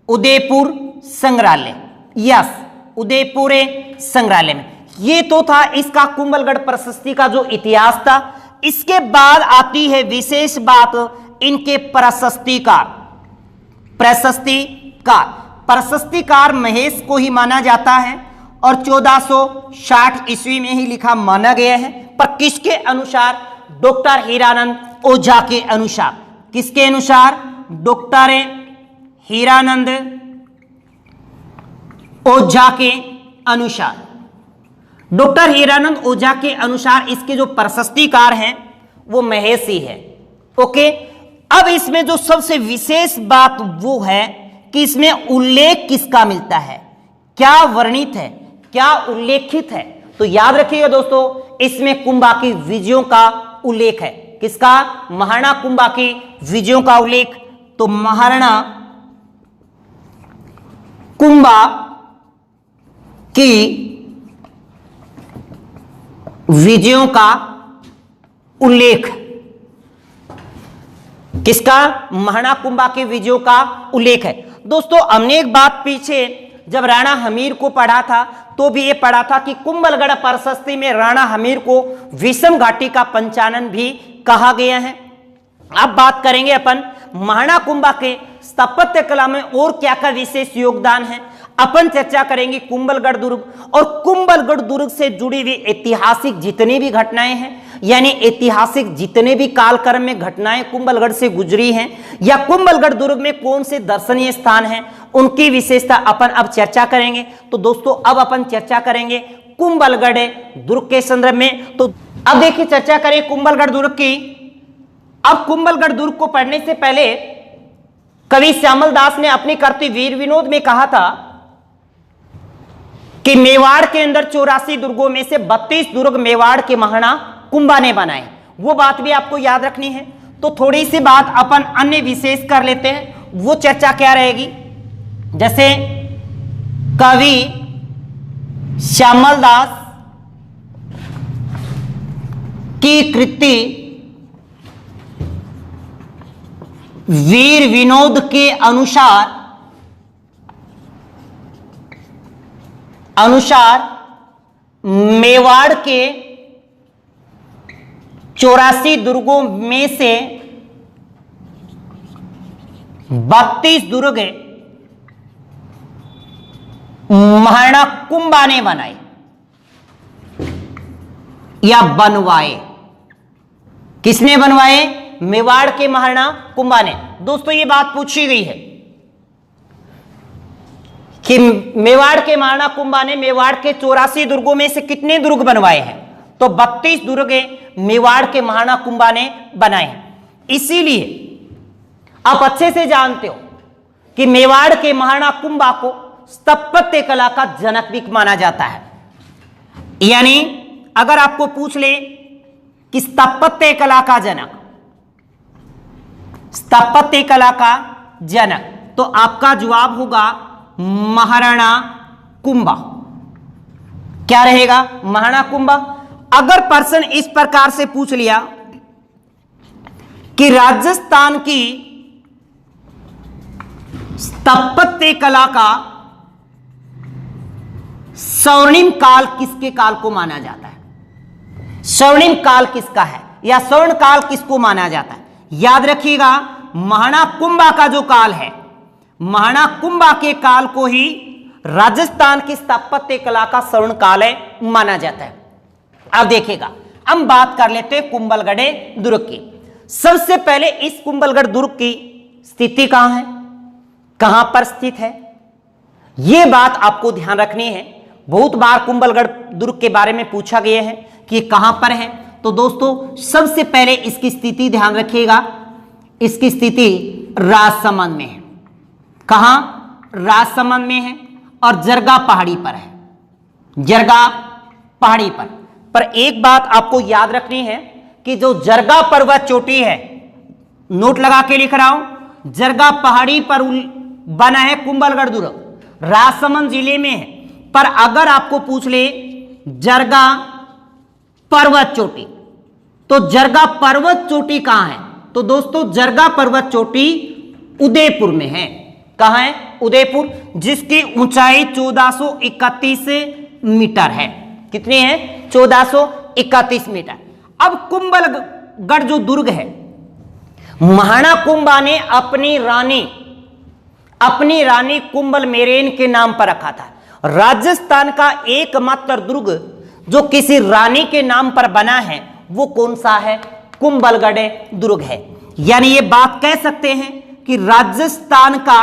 उदयपुर संग्रहालय, यस, उदयपुर संग्रहालय में। ये तो था इसका कुंभलगढ़ प्रशस्ति का जो इतिहास था। इसके बाद आती है विशेष बात इनके प्रशस्तिकार। प्रशस्तिकार महेश को ही माना जाता है और 1460 ईस्वी में ही लिखा माना गया है। पर किसके अनुसार? डॉक्टर हीरानंद ओझा के अनुसार। किसके अनुसार? डॉक्टर हीरानंद ओझा के अनुसार। डॉक्टर हीरानंद ओझा के अनुसार इसके जो प्रशस्तिकार हैं वो महेश ही है। ओके, अब इसमें जो सबसे विशेष बात वो है कि इसमें उल्लेख किसका मिलता है, क्या वर्णित है, क्या उल्लेखित है। तो याद रखिएगा दोस्तों, इसमें कुंभा की विजयों का उल्लेख है। किसका? महाराणा कुंभा की विजयों का उल्लेख। तो महाराणा कुंभा की विजयों का उल्लेख। किसका? महाराणा कुंभा के विजयों का उल्लेख है। दोस्तों, हमने एक बात पीछे जब राणा हमीर को पढ़ा था तो भी ये पढ़ा था कि कुंभलगढ़ प्रशस्ति में राणा हमीर को विषम घाटी का पंचानन भी कहा गया है। अब बात करेंगे अपन महाराणा कुंभा के स्थापत्य कला में और क्या क्या विशेष योगदान है। अपन चर्चा करेंगे कुंभलगढ़ दुर्ग और कुंभलगढ़ दुर्ग से जुड़ी हुई ऐतिहासिक जितनी भी घटनाएं हैं, यानी ऐतिहासिक जितने भी कालक्रम में घटनाएं कुंभलगढ़ से गुजरी हैं या कुंभलगढ़ दुर्ग में कौन से दर्शनीय स्थान हैं, उनकी विशेषता अपन अब चर्चा करेंगे। तो दोस्तों, अब अपन चर्चा करेंगे कुंभलगढ़ दुर्ग के संदर्भ में। तो अब देखिए, चर्चा करें कुंभलगढ़ दुर्ग की। अब कुंभलगढ़ दुर्ग को पढ़ने से पहले कवि श्यामल दास ने अपनी कृति वीर विनोद में कहा था कि मेवाड़ के अंदर 84 दुर्गों में से 32 दुर्ग मेवाड़ के महाराणा कुंभा ने बनाए। वो बात भी आपको याद रखनी है। तो थोड़ी सी बात अपन अन्य विशेष कर लेते हैं। वो चर्चा क्या रहेगी? जैसे कवि श्यामल दास की कृति वीर विनोद के अनुसार मेवाड़ के 84 दुर्गों में से 32 दुर्ग महाराणा कुंभा ने बनाए या बनवाए। किसने बनवाए? मेवाड़ के महाराणा कुंभा ने। दोस्तों, ये बात पूछी गई है कि मेवाड़ के महाराणा कुंभा ने मेवाड़ के 84 दुर्गों में से कितने दुर्ग बनवाए हैं? तो 32 दुर्ग मेवाड़ के महाराणा कुंभा ने बनाए हैं। इसीलिए आप अच्छे से जानते हो कि मेवाड़ के महाराणा कुंभा को स्थापत्य कला का जनक भी माना जाता है। यानी अगर आपको पूछ ले कि स्थापत्य कला का जनक, स्थापत्य कला का जनक, तो आपका जवाब होगा महाराणा कुंभा। क्या रहेगा? महाराणा कुंभा। अगर पर्सन इस प्रकार से पूछ लिया कि राजस्थान की स्थापत्य कला का स्वर्णिम काल किसके काल को माना जाता है? स्वर्णिम काल किसका है या स्वर्ण काल किसको माना जाता है? याद रखिएगा, महाराणा कुंभा का जो काल है, महाराणा कुंभा के काल को ही राजस्थान की स्थापत्य कला का स्वर्ण काल है माना जाता है। अब देखिएगा, हम बात कर लेते हैं कुंभलगढ़ दुर्ग की। सबसे पहले इस कुंभलगढ़ दुर्ग की स्थिति कहां है, कहां पर स्थित है, यह बात आपको ध्यान रखनी है। बहुत बार कुंभलगढ़ दुर्ग के बारे में पूछा गया है कि कहां पर है। तो दोस्तों, सबसे पहले इसकी स्थिति ध्यान रखिएगा, इसकी स्थिति राजसमंद में है। कहां? राजसमंद में है और जरगा पहाड़ी पर है, जरगा पहाड़ी पर एक बात आपको याद रखनी है कि जो जरगा पर्वत चोटी है, नोट लगा के लिख रहा हूं, जरगा पहाड़ी पर बना है कुंभलगढ़ दुर्ग, राजसमंद जिले में है। पर अगर आपको पूछ ले जरगा पर्वत चोटी, तो जरगा पर्वत चोटी कहां है? तो दोस्तों, जरगा पर्वत चोटी उदयपुर में है। कहां है? उदयपुर, जिसकी ऊंचाई 1431 मीटर है। कितनी है? 1431 मीटर। अब कुंभलगढ़ जो दुर्ग है, महाराणा कुंभा ने अपनी रानी कुंभल मेरेन के नाम पर रखा था। राजस्थान का एकमात्र दुर्ग जो किसी रानी के नाम पर बना है वो कौन सा है? कुंभलगढ़ दुर्ग है। यानी ये बात कह सकते हैं कि राजस्थान का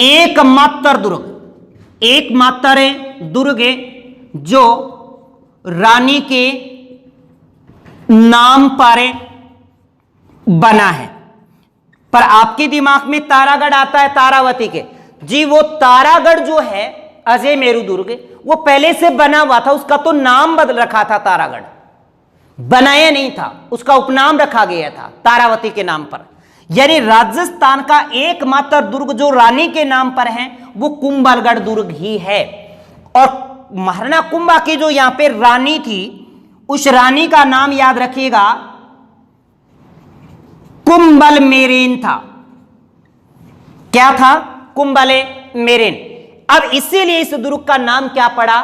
एकमात्र दुर्ग जो रानी के नाम पर बना है। पर आपके दिमाग में तारागढ़ आता है तारावती के, जी वो तारागढ़ जो है अजय मेरू दुर्ग वो पहले से बना हुआ था, उसका तो नाम बदल रखा था, तारागढ़ बनाया नहीं था, उसका उपनाम रखा गया था तारावती के नाम पर। यानी राजस्थान का एकमात्र दुर्ग जो रानी के नाम पर है वो कुंभलगढ़ दुर्ग ही है। और महाराणा कुंभा की जो यहां पे रानी थी उस रानी का नाम याद रखिएगा, कुंभल मेरेन था। क्या था? कुंभल मेरेन। अब इसीलिए इस दुर्ग का नाम क्या पड़ा?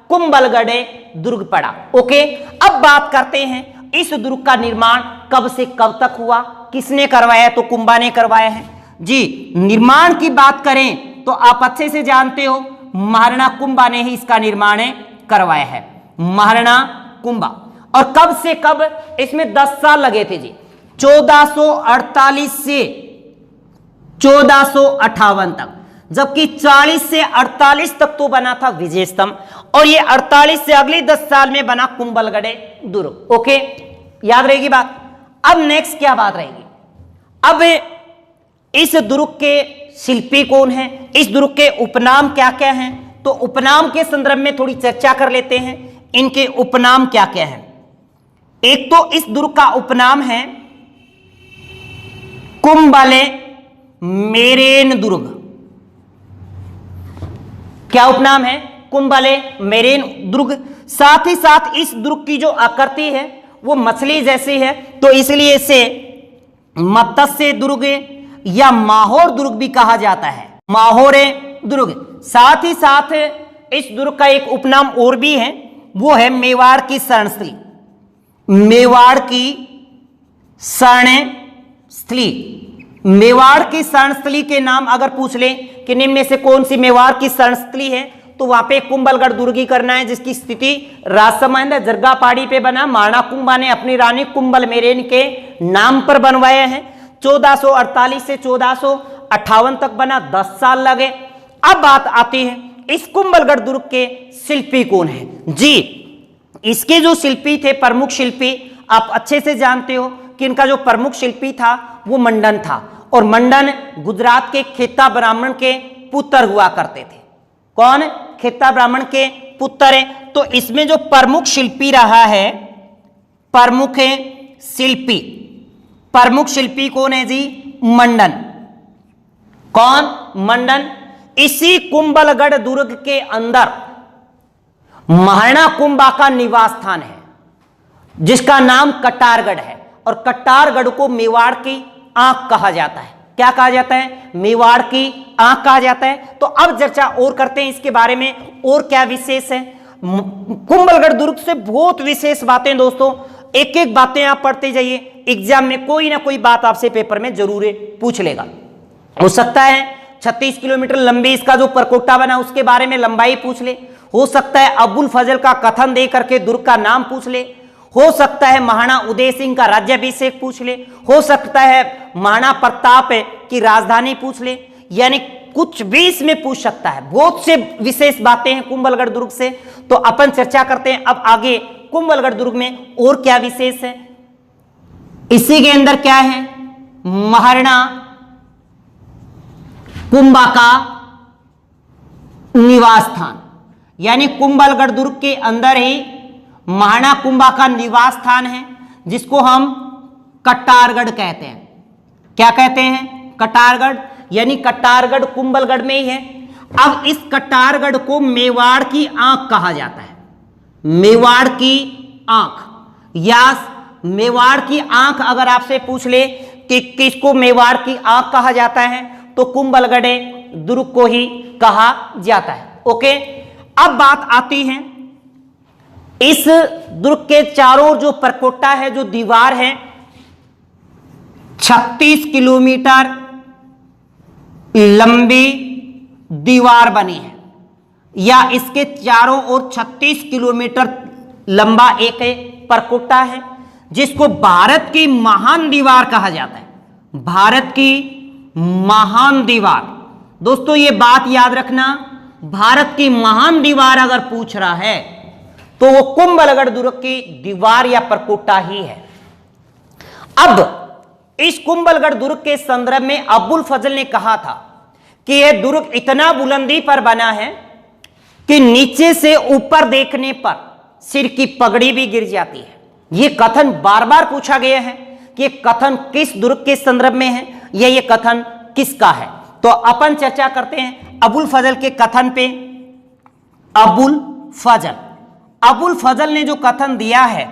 कुंभलगढ़ दुर्ग पड़ा। ओके, अब बात करते हैं इस दुर्ग का निर्माण कब से कब तक हुआ, किसने करवाया? तो कुंभा ने करवाया है जी। निर्माण की बात करें तो आप अच्छे से जानते हो महाराणा कुंभा ने ही इसका निर्माण करवाया है, महाराणा कुंभा। और कब से कब? इसमें 10 साल लगे थे जी, 1448 से 1458 तक, जबकि 40 से 48 तक तो बना था विजय स्तंभ, और ये 48 से अगले 10 साल में बना कुंभलगढ़ दुर्ग। ओके, याद रहेगी बात। अब नेक्स्ट क्या बात रहेगी? अब इस दुर्ग के शिल्पी कौन है, इस दुर्ग के उपनाम क्या क्या हैं, तो उपनाम के संदर्भ में थोड़ी चर्चा कर लेते हैं। इनके उपनाम क्या क्या हैं? एक तो इस दुर्ग का उपनाम है कुंभल मेरेन दुर्ग। क्या उपनाम है? कुंभल मेरेन दुर्ग। साथ ही साथ इस दुर्ग की जो आकृति है वो मछली जैसी है, तो इसलिए इसे मत्स्य दुर्ग या माहौर दुर्ग भी कहा जाता है, माहौर दुर्ग। साथ ही साथ इस दुर्ग का एक उपनाम और भी है, वो है मेवाड़ की शरणस्थली। मेवाड़ की शरणस्थली, मेवाड़ की शरणस्थली के नाम अगर पूछ ले कि निम्न में से कौन सी मेवाड़ की शरणस्थली है, तो वहां पे कुंभलगढ़ दुर्ग ही करना है, जिसकी स्थिति राजसमंद जरगा पहाड़ी पे बना। महाराणा कुंभा ने अपनी रानी कुंभल मेरेन के नाम पर बनवाया है। 1448 से 1458 तक बना, 10 साल लगे। अब बात आती है इस कुंभलगढ़ दुर्ग के शिल्पी कौन है जी। इसके जो शिल्पी थे, प्रमुख शिल्पी, आप अच्छे से जानते हो कि इनका जो प्रमुख शिल्पी था वो मंडन था, और मंडन गुजरात के खेता ब्राह्मण के पुत्र हुआ करते थे। कौन? खेता ब्राह्मण के पुत्र है। तो इसमें जो प्रमुख शिल्पी रहा है, प्रमुख शिल्पी कौन है जी? मंडन। कौन? मंडन। इसी कुंभलगढ़ दुर्ग के अंदर महाराणा कुंभा का निवास स्थान है, जिसका नाम कटारगढ़ है, और कटारगढ़ को मेवाड़ की आंख कहा जाता है। क्या कहा जाता है? मेवाड़ की आंख कहा जाता है। तो अब चर्चा और करते हैं इसके बारे में, और क्या विशेष है कुंभलगढ़ दुर्ग से। बहुत विशेष बातें दोस्तों, एक एक बातें आप पढ़ते जाइए, एग्जाम में कोई ना कोई बात आपसे पेपर में जरूर पूछ लेगा। हो सकता है 36 किलोमीटर लंबी इसका जो परकोटा बना उसके बारे में लंबाई पूछ ले, हो सकता है अबुल फजल का कथन दे करके दुर्ग का नाम पूछ ले, हो सकता है महाराणा उदय सिंह का राज्याभिषेक पूछ ले, हो सकता है महाराणा प्रताप की राजधानी पूछ ले, यानी कुछ भी इसमें पूछ सकता है। बहुत से विशेष बातें हैं कुंभलगढ़ दुर्ग से, तो अपन चर्चा करते हैं अब आगे कुंभलगढ़ दुर्ग में और क्या विशेष है। इसी के अंदर क्या है? महाराणा कुंभा का निवास स्थान, यानी कुंभलगढ़ दुर्ग के अंदर ही महाराणा कुंभा का निवास स्थान है, जिसको हम कटारगढ़ कहते हैं। क्या कहते हैं? कटारगढ़। यानी कटारगढ़ कुंभलगढ़ में ही है। अब इस कटारगढ़ को मेवाड़ की आंख कहा जाता है। मेवाड़ की आंख, या मेवाड़ की आंख अगर आपसे पूछ ले कि किसको मेवाड़ की आंख कहा जाता है, तो कुंभलगढ़ दुर्ग को ही कहा जाता है। ओके, अब बात आती है इस दुर्ग के चारों ओर जो परकोटा है, जो दीवार है, 36 किलोमीटर लंबी दीवार बनी है, या इसके चारों ओर 36 किलोमीटर लंबा एक परकोटा है, जिसको भारत की महान दीवार कहा जाता है। भारत की महान दीवार, दोस्तों ये बात याद रखना, भारत की महान दीवार अगर पूछ रहा है तो वो कुंभलगढ़ दुर्ग की दीवार या परकोटा ही है। अब इस कुंभलगढ़ दुर्ग के संदर्भ में अबुल फजल ने कहा था कि यह दुर्ग इतना बुलंदी पर बना है कि नीचे से ऊपर देखने पर सिर की पगड़ी भी गिर जाती है। यह कथन बार बार पूछा गया है कि यह कथन किस दुर्ग के संदर्भ में है या यह कथन किसका है। तो अपन चर्चा करते हैं अबुल फजल के कथन पे। अबुल फजल ने जो कथन दिया है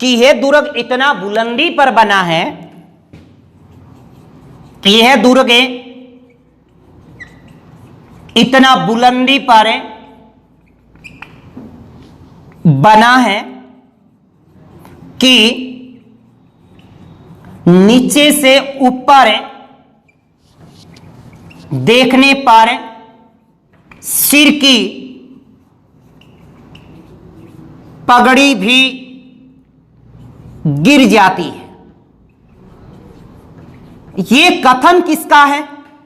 कि यह दुर्ग इतना बुलंदी पर बना है, यह दुर्ग इतना बुलंदी पर बना है कि नीचे से ऊपर देखने पर सिर की पगड़ी भी गिर जाती है। यह कथन किसका है?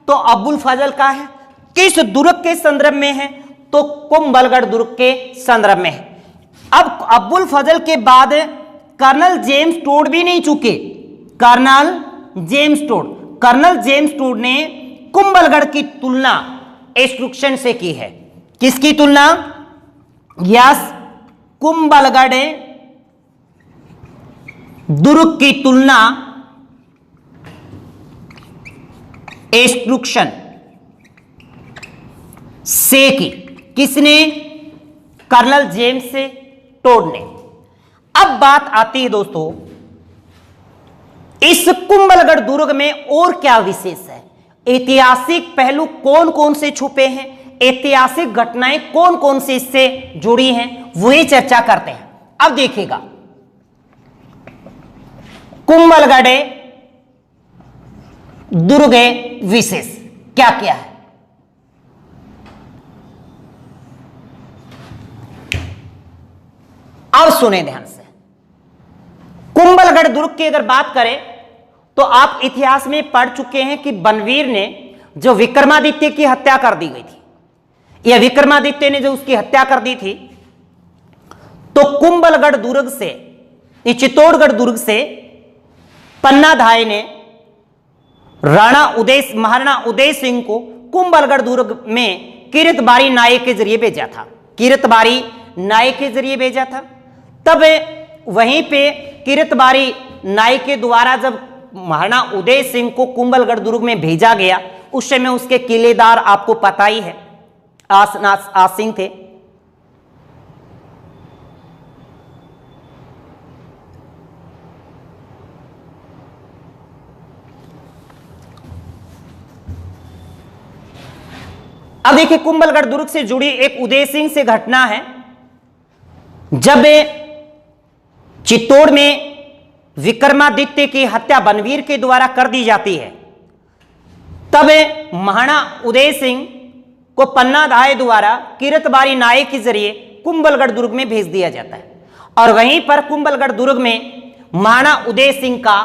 तो अबुल फजल का है। किस दुर्ग के संदर्भ में है? तो कुंभलगढ़ दुर्ग के संदर्भ में है। अब अबुल फजल के बाद कर्नल जेम्स टोड भी नहीं चुके। कर्नल जेम्स टोड ने कुंभलगढ़ की तुलना इंस्ट्रक्शन से की है। किसकी तुलना? यस, कुंभलगढ़ दुर्ग की तुलना इंस्ट्रक्शन से की। किसने? कर्नल जेम्स टोड ने। अब बात आती है दोस्तों, इस कुंभलगढ़ दुर्ग में और क्या विशेष है, ऐतिहासिक पहलू कौन कौन से छुपे हैं, ऐतिहासिक घटनाएं कौन कौन से इससे जुड़ी हैं, वही चर्चा करते हैं। अब देखिएगा कुंभलगढ़ दुर्ग विशेष क्या क्या है। अब सुने ध्यान से। कुंभलगढ़ दुर्ग की अगर बात करें तो आप इतिहास में पढ़ चुके हैं कि बनवीर ने जो विक्रमादित्य की हत्या कर दी गई थी, या विक्रमादित्य ने जो उसकी हत्या कर दी थी, तो कुंभलगढ़ दुर्ग से, चित्तौड़गढ़ दुर्ग से पन्नाधाय ने महाराणा उदय सिंह को कुंभलगढ़ दुर्ग में किरतबारी नायक के जरिए भेजा था। किरतबारी नायक के जरिए भेजा था। तब वहीं पे किरतबारी नायक के द्वारा जब महाराणा उदय सिंह को कुंभलगढ़ दुर्ग में भेजा गया, उस समय उसके किलेदार आपको पता ही है, आसिंग थे। अब देखिए कुंभलगढ़ दुर्ग से जुड़ी एक उदय सिंह से घटना है। जब चित्तौड़ में विक्रमादित्य की हत्या बनवीर के द्वारा कर दी जाती है, तब महाराणा उदय सिंह को पन्नाधाय द्वारा किरतबारी नायक के जरिए कुंभलगढ़ दुर्ग में भेज दिया जाता है। और वहीं पर कुंभलगढ़ दुर्ग में महाराणा उदय सिंह का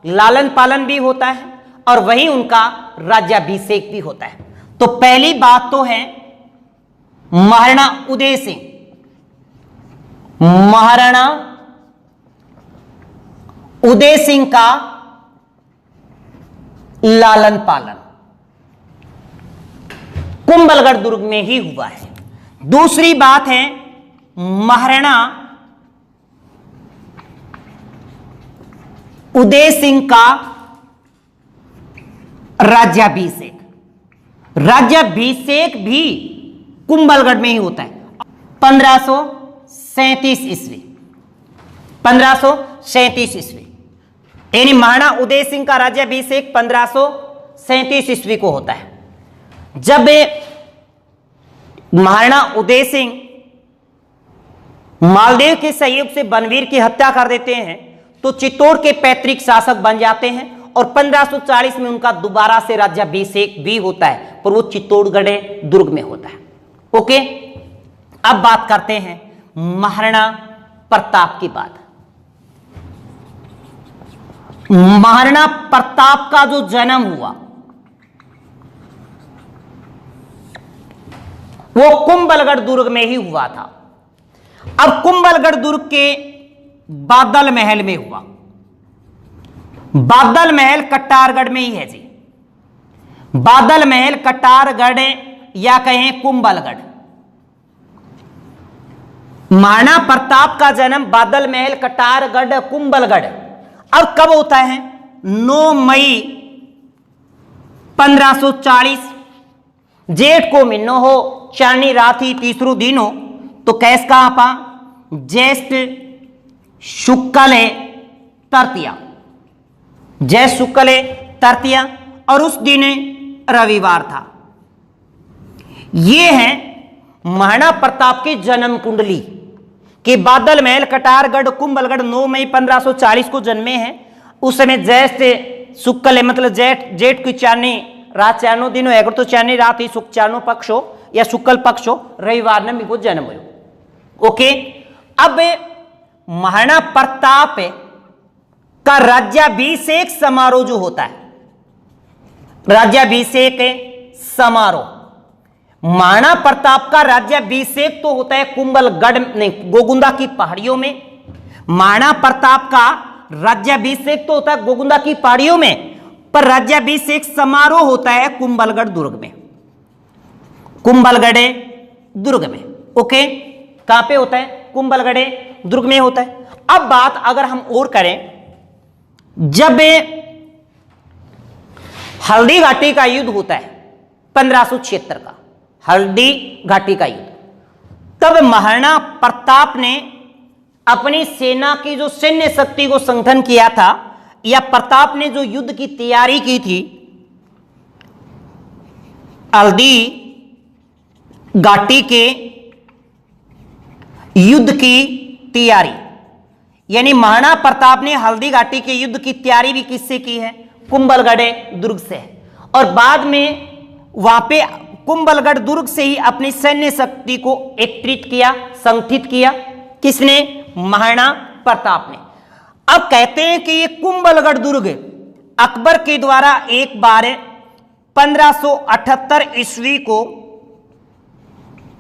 लालन पालन भी होता है और वहीं उनका राज्याभिषेक भी होता है। तो पहली बात तो है महाराणा उदय सिंह, महाराणा उदय सिंह का लालन पालन कुंभलगढ़ दुर्ग में ही हुआ है। दूसरी बात है महाराणा उदय सिंह का राज्याभिषेक। राज्याभिषेक भी कुंभलगढ़ में ही होता है 1537 ईस्वी। 1537 ईस्वी यानी महाराणा उदय सिंह का राज्याभिषेक 1537 ईस्वी को होता है। जब महाराणा उदय सिंह मालदेव के सहयोग से बनवीर की हत्या कर देते हैं तो चित्तौड़ के पैतृक शासक बन जाते हैं और 1540 में उनका दोबारा से राज्याभिषेक भी होता है, पर वो चित्तौड़गढ़ दुर्ग में होता है। ओके, अब बात करते हैं महाराणा प्रताप की बात। महाराणा प्रताप का जो जन्म हुआ वो कुंभलगढ़ दुर्ग में ही हुआ था। अब कुंभलगढ़ दुर्ग के बादल महल में हुआ। बादल महल कटारगढ़ में ही है जी। बादल महल कटारगढ़ या कहें कुंभलगढ़। महाराणा प्रताप का जन्म बादल महल कटारगढ़ कुंभलगढ़। अब कब होता है? 9 मई 1540। जेठ को महीनो हो, चांदनी रात ही तीसरो दिन हो, तो कैस का आपा ज्येष्ठ शुक्ल तृतीया, ज्येष्ठ शुक्ल तृतीया, और उस दिन रविवार था। ये है महाराणा प्रताप की जन्म कुंडली कि बादल महल कटारगढ़ कुंभलगढ़ 9 मई 1540 को जन्मे हैं। उस समय ज्येष्ठ शुक्ल मतलब जेठ की चांदनी रात चानो दिन हो, तो चांदनी रात ही शुक्ल चानो पक्ष हो या शुक्ल पक्ष हो, रविवार ने मेरे को जन्म हो। ओके, अब महाराणा प्रताप का राज्याभिषेक समारोह जो होता है, राज्याभिषेक समारोह, महाराणा प्रताप का राज्याभिषेक तो होता है कुंभलगढ़ नहीं गोगुंदा की पहाड़ियों में। महाराणा प्रताप का राज्याभिषेक तो होता है गोगुंदा की पहाड़ियों में, पर राज्याभिषेक समारोह होता है कुंभलगढ़ दुर्ग में, कुंभलगढ़ दुर्ग में। ओके, कहां पे होता है? कुंभलगढ़ दुर्ग में होता है। अब बात अगर हम और करें, जब हल्दी घाटी का युद्ध होता है 1576 का, हल्दी घाटी का युद्ध, तब महाराणा प्रताप ने अपनी सेना की जो सैन्य शक्ति को संगठन किया था, या प्रताप ने जो युद्ध की तैयारी की थी, हल्दी घाटी के युद्ध की तैयारी, यानी महाराणा प्रताप ने हल्दी घाटी के युद्ध की तैयारी भी किससे की है? कुंभलगढ़ दुर्ग से। और बाद में वहां पे कुंभलगढ़ दुर्ग से ही अपनी सैन्य शक्ति को एकत्रित किया, संगठित किया। किसने? महाराणा प्रताप ने। अब कहते हैं कि ये कुंभलगढ़ दुर्ग अकबर के द्वारा एक बार 1578 ईस्वी को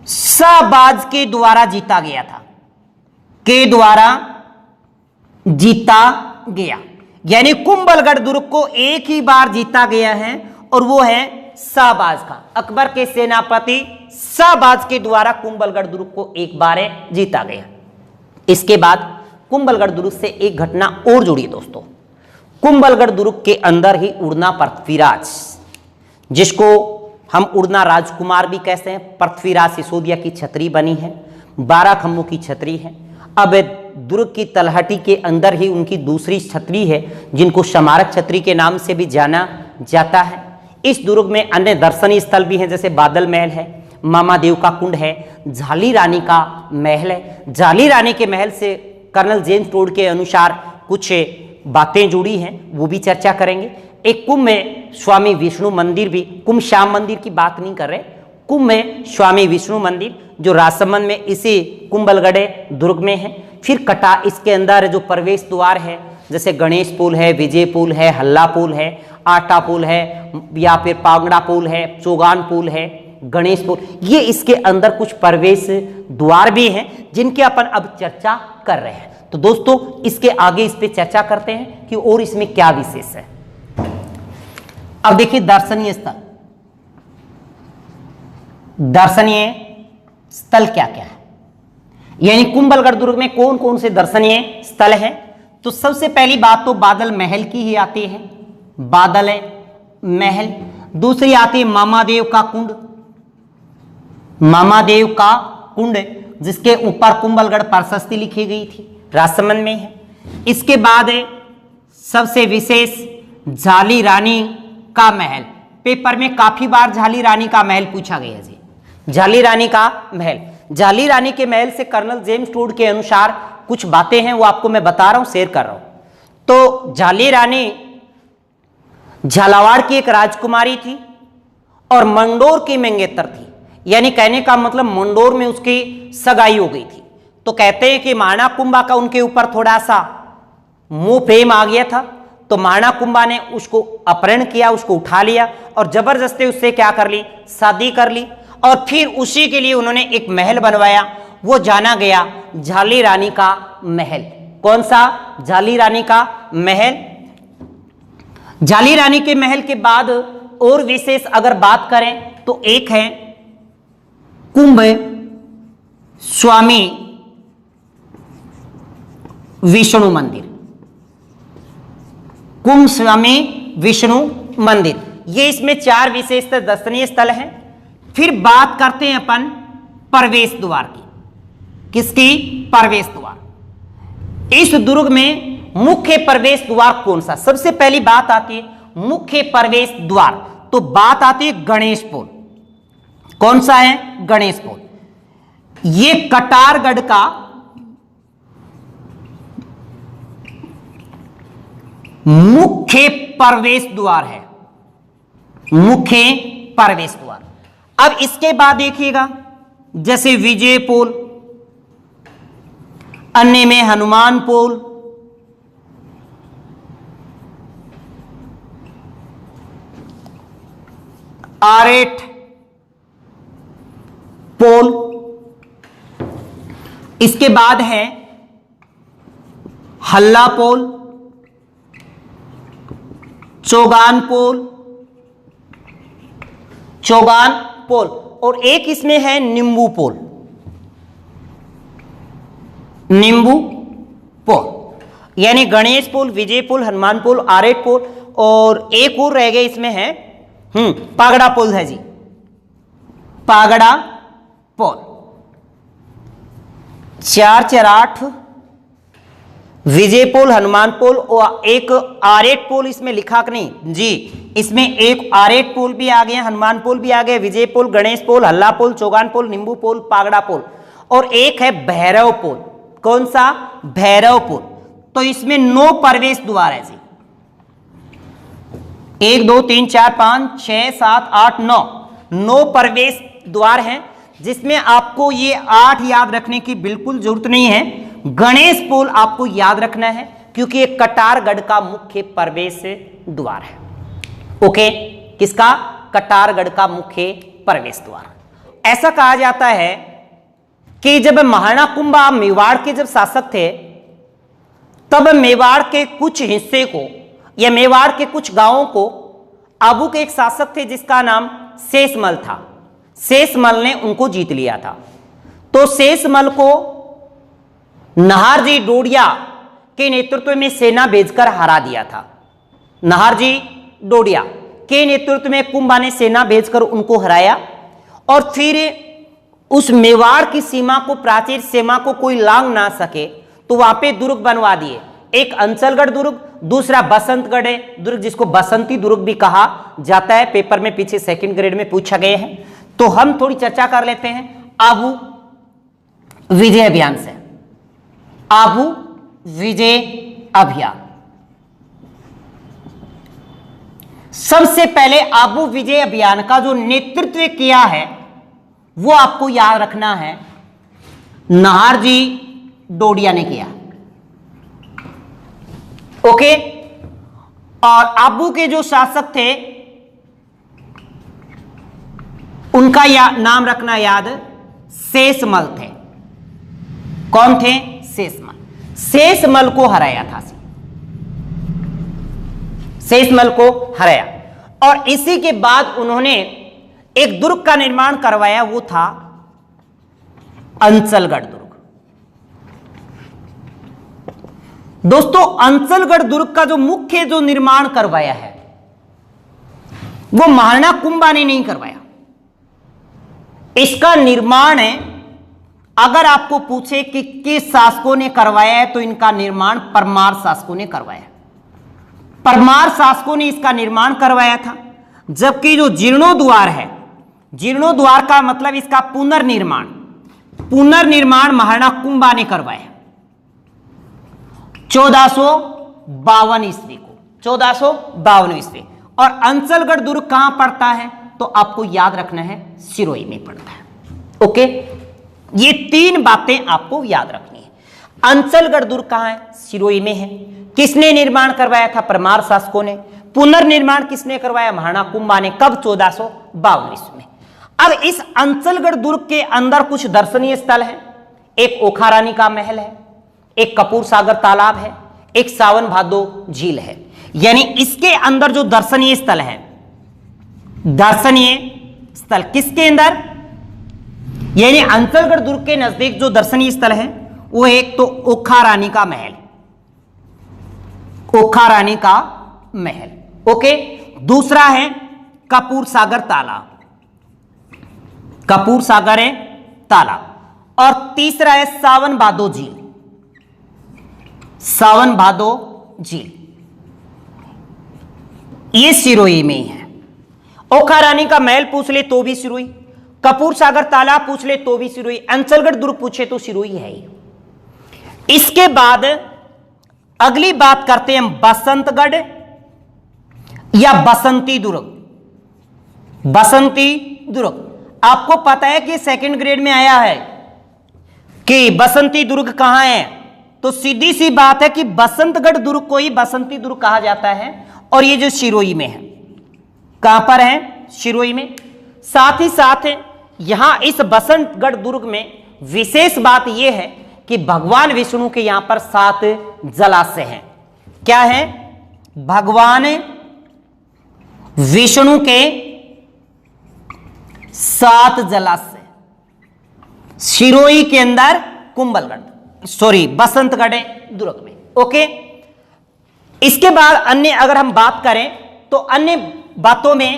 शाहबाज के द्वारा जीता गया था, के द्वारा जीता गया, यानी कुंभलगढ़ दुर्ग को एक ही बार जीता गया है, और वो है शाहबाज का, अकबर के सेनापति शाहबाज के द्वारा कुंभलगढ़ दुर्ग को एक बार जीता गया। इसके बाद कुंभलगढ़ दुर्ग से एक घटना और जुड़ी है दोस्तों। कुंभलगढ़ दुर्ग के अंदर ही उड़ना पृथ्वीराज, जिसको हम उड़ना राजकुमार भी कहते हैं, पृथ्वीराज सिसोदिया की छतरी बनी है, 12 खंभों की छतरी है। अब दुर्ग की तलहटी के अंदर ही उनकी दूसरी छतरी है, जिनको स्मारक छतरी के नाम से भी जाना जाता है। इस दुर्ग में अन्य दर्शनीय स्थल भी हैं, जैसे बादल महल है, मामादेव का कुंड है, झाली रानी का महल है। झाली रानी के महल से कर्नल जेम्स टोड के अनुसार कुछ बातें जुड़ी हैं, वो भी चर्चा करेंगे। एक कुंभ में स्वामी विष्णु मंदिर भी, कुंभ श्याम मंदिर की बात नहीं कर रहे, कुंभ में स्वामी विष्णु मंदिर जो राजसमंद में इसी कुंभलगढ़ दुर्ग में है। फिर इसके अंदर जो प्रवेश द्वार है, जैसे गणेश पुल है, विजय पुल है, हल्ला पुल है, आटा पुल है, या फिर पांगड़ा पुल है, चौगान पुल है, गणेश पुल, ये इसके अंदर कुछ प्रवेश द्वार भी हैं जिनके अपन अब चर्चा कर रहे हैं। तो दोस्तों इसके आगे इस पे चर्चा करते हैं कि और इसमें क्या विशेष है। अब देखिए दर्शनीय स्थल, दर्शनीय स्थल क्या क्या है, यानी कुंभलगढ़ दुर्ग में कौन कौन से दर्शनीय स्थल हैं। तो सबसे पहली बात तो बादल महल की ही आती है, बादल महल। दूसरी आती है मामादेव का कुंड, मामादेव का कुंड जिसके ऊपर कुंभलगढ़ प्रशस्ति लिखी गई थी, राजसमंद में है। इसके बाद सबसे विशेष झाली रानी का महल, पेपर में काफी बार झाली रानी का महल पूछा गया जी, झाली रानी का महल झाली रानी के महल से कर्नल जेम्स टूड के अनुसार कुछ बातें हैं, वो आपको मैं बता रहा हूं, शेयर कर रहा हूं। तो झाली रानी झालावाड़ की एक राजकुमारी थी और मंडोर की मंगेतर थी, यानी कहने का मतलब मंडोर में उसकी सगाई हो गई थी। तो कहते हैं कि महाराणा कुंभा का उनके ऊपर थोड़ा सा मोह प्रेम आ गया था, तो महाराणा कुंभा ने उसको अपहरण किया, उसको उठा लिया और जबरदस्ती उससे क्या कर ली, शादी कर ली। और फिर उसी के लिए उन्होंने एक महल बनवाया, वो जाना गया झाली रानी का महल। कौन सा? झाली रानी का महल। झाली रानी के महल के बाद और विशेष अगर बात करें तो एक है कुंभ स्वामी विष्णु मंदिर। कुंभ स्वामी विष्णु मंदिर, ये इसमें 4 विशेष दर्शनीय स्थल हैं। फिर बात करते हैं अपन प्रवेश द्वार की। किसकी? प्रवेश द्वार। इस दुर्ग में मुख्य प्रवेश द्वार कौन सा? सबसे पहली बात आती है मुख्य प्रवेश द्वार, तो बात आती है गणेश पोल। कौन सा है? गणेश पोल। ये कटारगढ़ का मुख्य प्रवेश द्वार है, मुख्य प्रवेश द्वार। अब इसके बाद देखिएगा जैसे विजय पोल, अन्य में हनुमान पोल, आरेट पोल, इसके बाद है हल्ला पोल, चौगान पोल, चौगान पोल, और एक इसमें है नींबू पोल, नींबू पोल। यानी गणेश पोल, विजय पोल, हनुमान पोल, आरेट पोल, और एक और रह गए इसमें है पागड़ा पोल है जी, पागड़ा पोल। 4 4 8 विजय पोल, हनुमान पोल और एक आरेट पोल इसमें लिखा कि नहीं जी, इसमें एक आरेट पोल भी आ गया, हनुमान पोल भी आ गया, विजय पोल, गणेश पोल, हल्ला पोल, चौगान पोल, नींबू पोल, पागड़ा पोल, और एक है भैरव पोल। कौन सा? भैरव पोल। तो इसमें 9 प्रवेश द्वार है जी, 1 2 3 4 5 6 7 8 9 प्रवेश द्वार हैं, जिसमें आपको ये 8 याद रखने की बिल्कुल जरूरत नहीं है। गणेश पोल आपको याद रखना है क्योंकि ये कटारगढ़ का मुख्य प्रवेश द्वार है। ओके, किसका? कटारगढ़ का मुख्य प्रवेश द्वार। ऐसा कहा जाता है कि जब महाराणा कुंभा मेवाड़ के जब शासक थे, तब मेवाड़ के कुछ हिस्से को या मेवाड़ के कुछ गांवों को आबू के एक शासक थे जिसका नाम शेषमल था। शेषमल ने उनको जीत लिया था। तो शेषमल को नाहरजी डोडिया के नेतृत्व में सेना भेजकर हरा दिया था। नाहरजी डोडिया के नेतृत्व में कुंभा ने सेना भेजकर उनको हराया और फिर उस मेवाड़ की सीमा को, प्राचीर सीमा को कोई लांघ ना सके, तो वहां पे दुर्ग बनवा दिए। एक अंचलगढ़ दुर्ग, दूसरा बसंतगढ़ दुर्ग, जिसको बसंती दुर्ग भी कहा जाता है। पेपर में पीछे 2nd ग्रेड में पूछा गया है। तो हम थोड़ी चर्चा कर लेते हैं आबू विजय अभियान से। आबू विजय अभियान, सबसे पहले आबू विजय अभियान का जो नेतृत्व किया है वो आपको याद रखना है, नाहरजी डोडिया ने किया। ओके, और आबू के जो शासक थे उनका नाम रखना याद, शेषमल थे। कौन थे? शेषमल। शेषमल को हराया था, शेषमल को हराया। और इसी के बाद उन्होंने एक दुर्ग का निर्माण करवाया, वो था अंचलगढ़ दुर्ग। दोस्तों, अंचलगढ़ दुर्ग का जो मुख्य जो निर्माण करवाया है वो महाराणा कुंभा ने नहीं करवाया। इसका निर्माण है, अगर आपको पूछे कि किस शासकों ने करवाया है, तो इनका निर्माण परमार शासकों ने करवाया। परमार शासकों ने इसका निर्माण करवाया था। जबकि जो जीर्णोद्वार है, जीर्णोद्वार का मतलब इसका पुनर्निर्माण, पुनर्निर्माण महाराणा कुंभा ने करवाया 1452 ईस्वी को, 1452 ईस्वी। और अंचलगढ़ दुर्ग कहां पड़ता है? तो आपको याद रखना है सिरोही में पड़ता है। ओके, ये 3 बातें आपको याद रखनी है। अंचलगढ़ दुर्ग कहां है? सिरोही में है। किसने निर्माण करवाया था? परमार शासकों ने। पुनर्निर्माण किसने करवाया? महाराणा कुंभा ने। कब? 1452 ईस्वी में। अब इस अंचलगढ़ दुर्ग के अंदर कुछ दर्शनीय स्थल हैं। एक ओखा रानी का महल है, एक कपूर सागर तालाब है, एक सावन भादो झील है। यानी इसके अंदर जो दर्शनीय स्थल है, दर्शनीय स्थल किसके अंदर? यानी अंचलगढ़ दुर्ग के नजदीक जो दर्शनीय स्थल है वो एक तो ओखा रानी का महल, ओखा रानी का महल। ओके, दूसरा है कपूर सागर तालाब, कपूर सागर है तालाब। और तीसरा है सावन भादो झील, सावन भादो झील। ये सिरोही में ही है। ओखा रानी का महल पूछ ले तो भी सिरोही, कपूर सागर तालाब पूछ ले तो भी सिरोही, अंचलगढ़ दुर्ग पूछे तो सिरोही है ही। इसके बाद अगली बात करते हैं हम बसंतगढ़ या बसंती दुर्ग। बसंती दुर्ग आपको पता है कि सेकंड ग्रेड में आया है कि बसंती दुर्ग कहां है, तो सीधी सी बात है कि बसंतगढ़ दुर्ग को ही बसंती दुर्ग कहा जाता है। और ये जो सिरोही में है, कहां पर है? सिरोही में। साथ ही साथ यहां इस बसंतगढ़ दुर्ग में विशेष बात यह है कि भगवान विष्णु के यहां पर 7 जलाशय हैं। क्या है? भगवान विष्णु के 7 जलाशय सिरोही के अंदर, कुंभलगढ़ सॉरी बसंतगढ़ दुर्ग में। ओके, इसके बाद अन्य अगर हम बात करें तो अन्य बातों में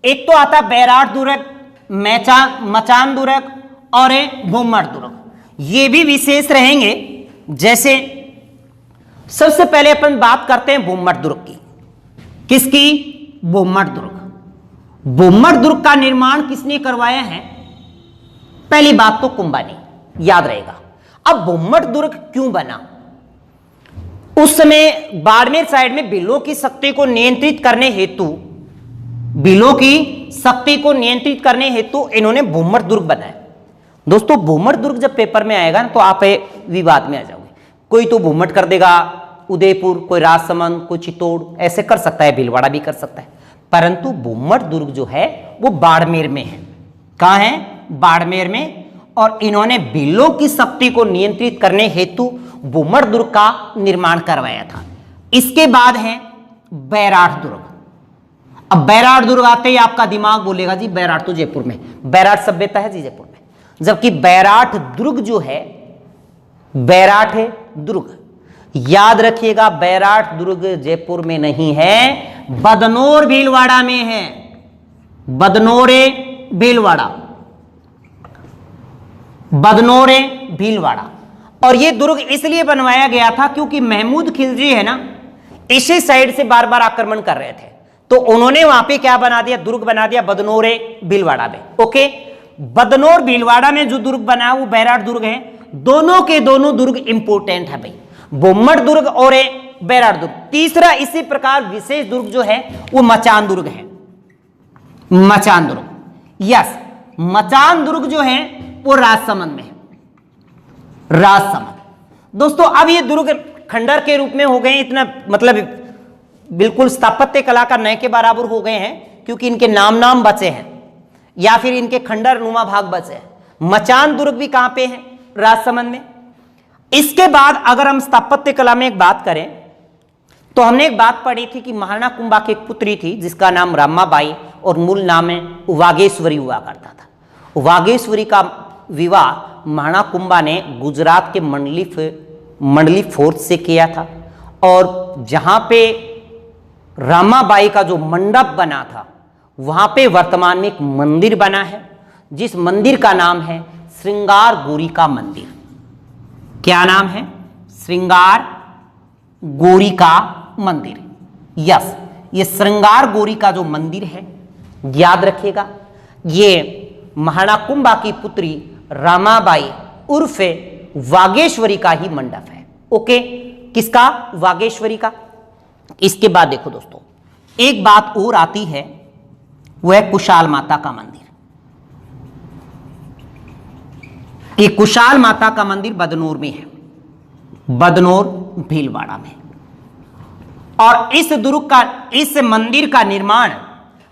एक तो आता बैराट दुर्ग, मचान दुर्ग और भूमड़ दुर्ग। ये भी विशेष रहेंगे। जैसे सबसे पहले अपन बात करते हैं भूमड़ दुर्ग की। किसकी? भूमड़ दुर्ग। भूमड़ दुर्ग का निर्माण किसने करवाया है? पहली बात तो कुंभा ने, याद रहेगा। अब भूमड़ दुर्ग क्यों बना? उस समय बाड़मेर साइड में भीलों की शक्ति को नियंत्रित करने हेतु, भीलों की शक्ति को नियंत्रित करने हेतु इन्होंने भूमड़ दुर्ग बनाया। दोस्तों भूमड़ दुर्ग जब पेपर में आएगा ना तो आप विवाद में आ जाओगे। कोई तो भूमड़ कर देगा उदयपुर, कोई राजसमंद, कोई चित्तौड़, ऐसे कर सकता है, भीलवाड़ा भी कर सकता है। परंतु भूमड़ दुर्ग जो है वो बाड़मेर में है। कहां है? बाड़मेर में। और इन्होंने भीलों की शक्ति को नियंत्रित करने हेतु भूमड़ दुर्ग का निर्माण करवाया था। इसके बाद है बैराट दुर्ग। अब बैराट दुर्ग आते ही आपका दिमाग बोलेगा जी बैराट तो जयपुर में, बैराट सभ्यता है जी जयपुर में। जबकि बैराट दुर्ग जो है, बैराट है दुर्ग, याद रखिएगा बैराट दुर्ग जयपुर में नहीं है, बदनौर भीलवाड़ा में है। बदनौरे भीलवाड़ा, बदनौरे भीलवाड़ा। और यह दुर्ग इसलिए बनवाया गया था क्योंकि महमूद खिलजी है ना, इसी साइड से बार बार आक्रमण कर रहे थे, तो उन्होंने वहां पे क्या बना दिया? दुर्ग बना दिया बदनौरे भीलवाड़ा में। ओके, बदनौर भीलवाड़ा में जो दुर्ग बना वो बैराट दुर्ग है। दोनों के दोनों दुर्ग इंपोर्टेंट है भाई, भूमड़ दुर्ग और बैराट दुर्ग। तीसरा इसी प्रकार विशेष दुर्ग जो है वो मचान दुर्ग है। मचान दुर्ग, यस, मचान दुर्ग जो है वो राजसमंद में है, राजसमंद। दोस्तों अब ये दुर्ग खंडर के रूप में हो गए, इतना मतलब बिल्कुल स्थापत्य कला का नए के बराबर हो गए हैं क्योंकि इनके नाम बचे हैं या फिर इनके खंडर नुमा भाग बचे हैं। मचान दुर्ग भी कहां पे है? राजसमंद में। इसके बाद अगर हम स्थापत्य कला में एक बात करें तो हमने एक बात पढ़ी थी कि महाराणा कुंभा की एक पुत्री थी जिसका नाम रामाबाई और मूल नाम है वागेश्वरी हुआ करता था। वागेश्वरी का विवाह महाराणा कुंभा ने गुजरात के मंडली फोर्ट से किया था। और जहां पे रामाबाई का जो मंडप बना था वहां पे वर्तमान में एक मंदिर बना है जिस मंदिर का नाम है श्रृंगार गौरी का मंदिर। क्या नाम है? श्रृंगार गौरी का मंदिर। यस, ये श्रृंगार गौरी का जो मंदिर है, याद रखिएगा, ये महाराणा कुंभा की पुत्री रामाबाई उर्फ वागेश्वरी का ही मंडप है। ओके, किसका? वागेश्वरी का। इसके बाद देखो दोस्तों, एक बात और आती है, वह है कुशाल माता का मंदिर। ये कुशाल माता का मंदिर बदनौर में है, बदनौर भीलवाड़ा में। और इस मंदिर का निर्माण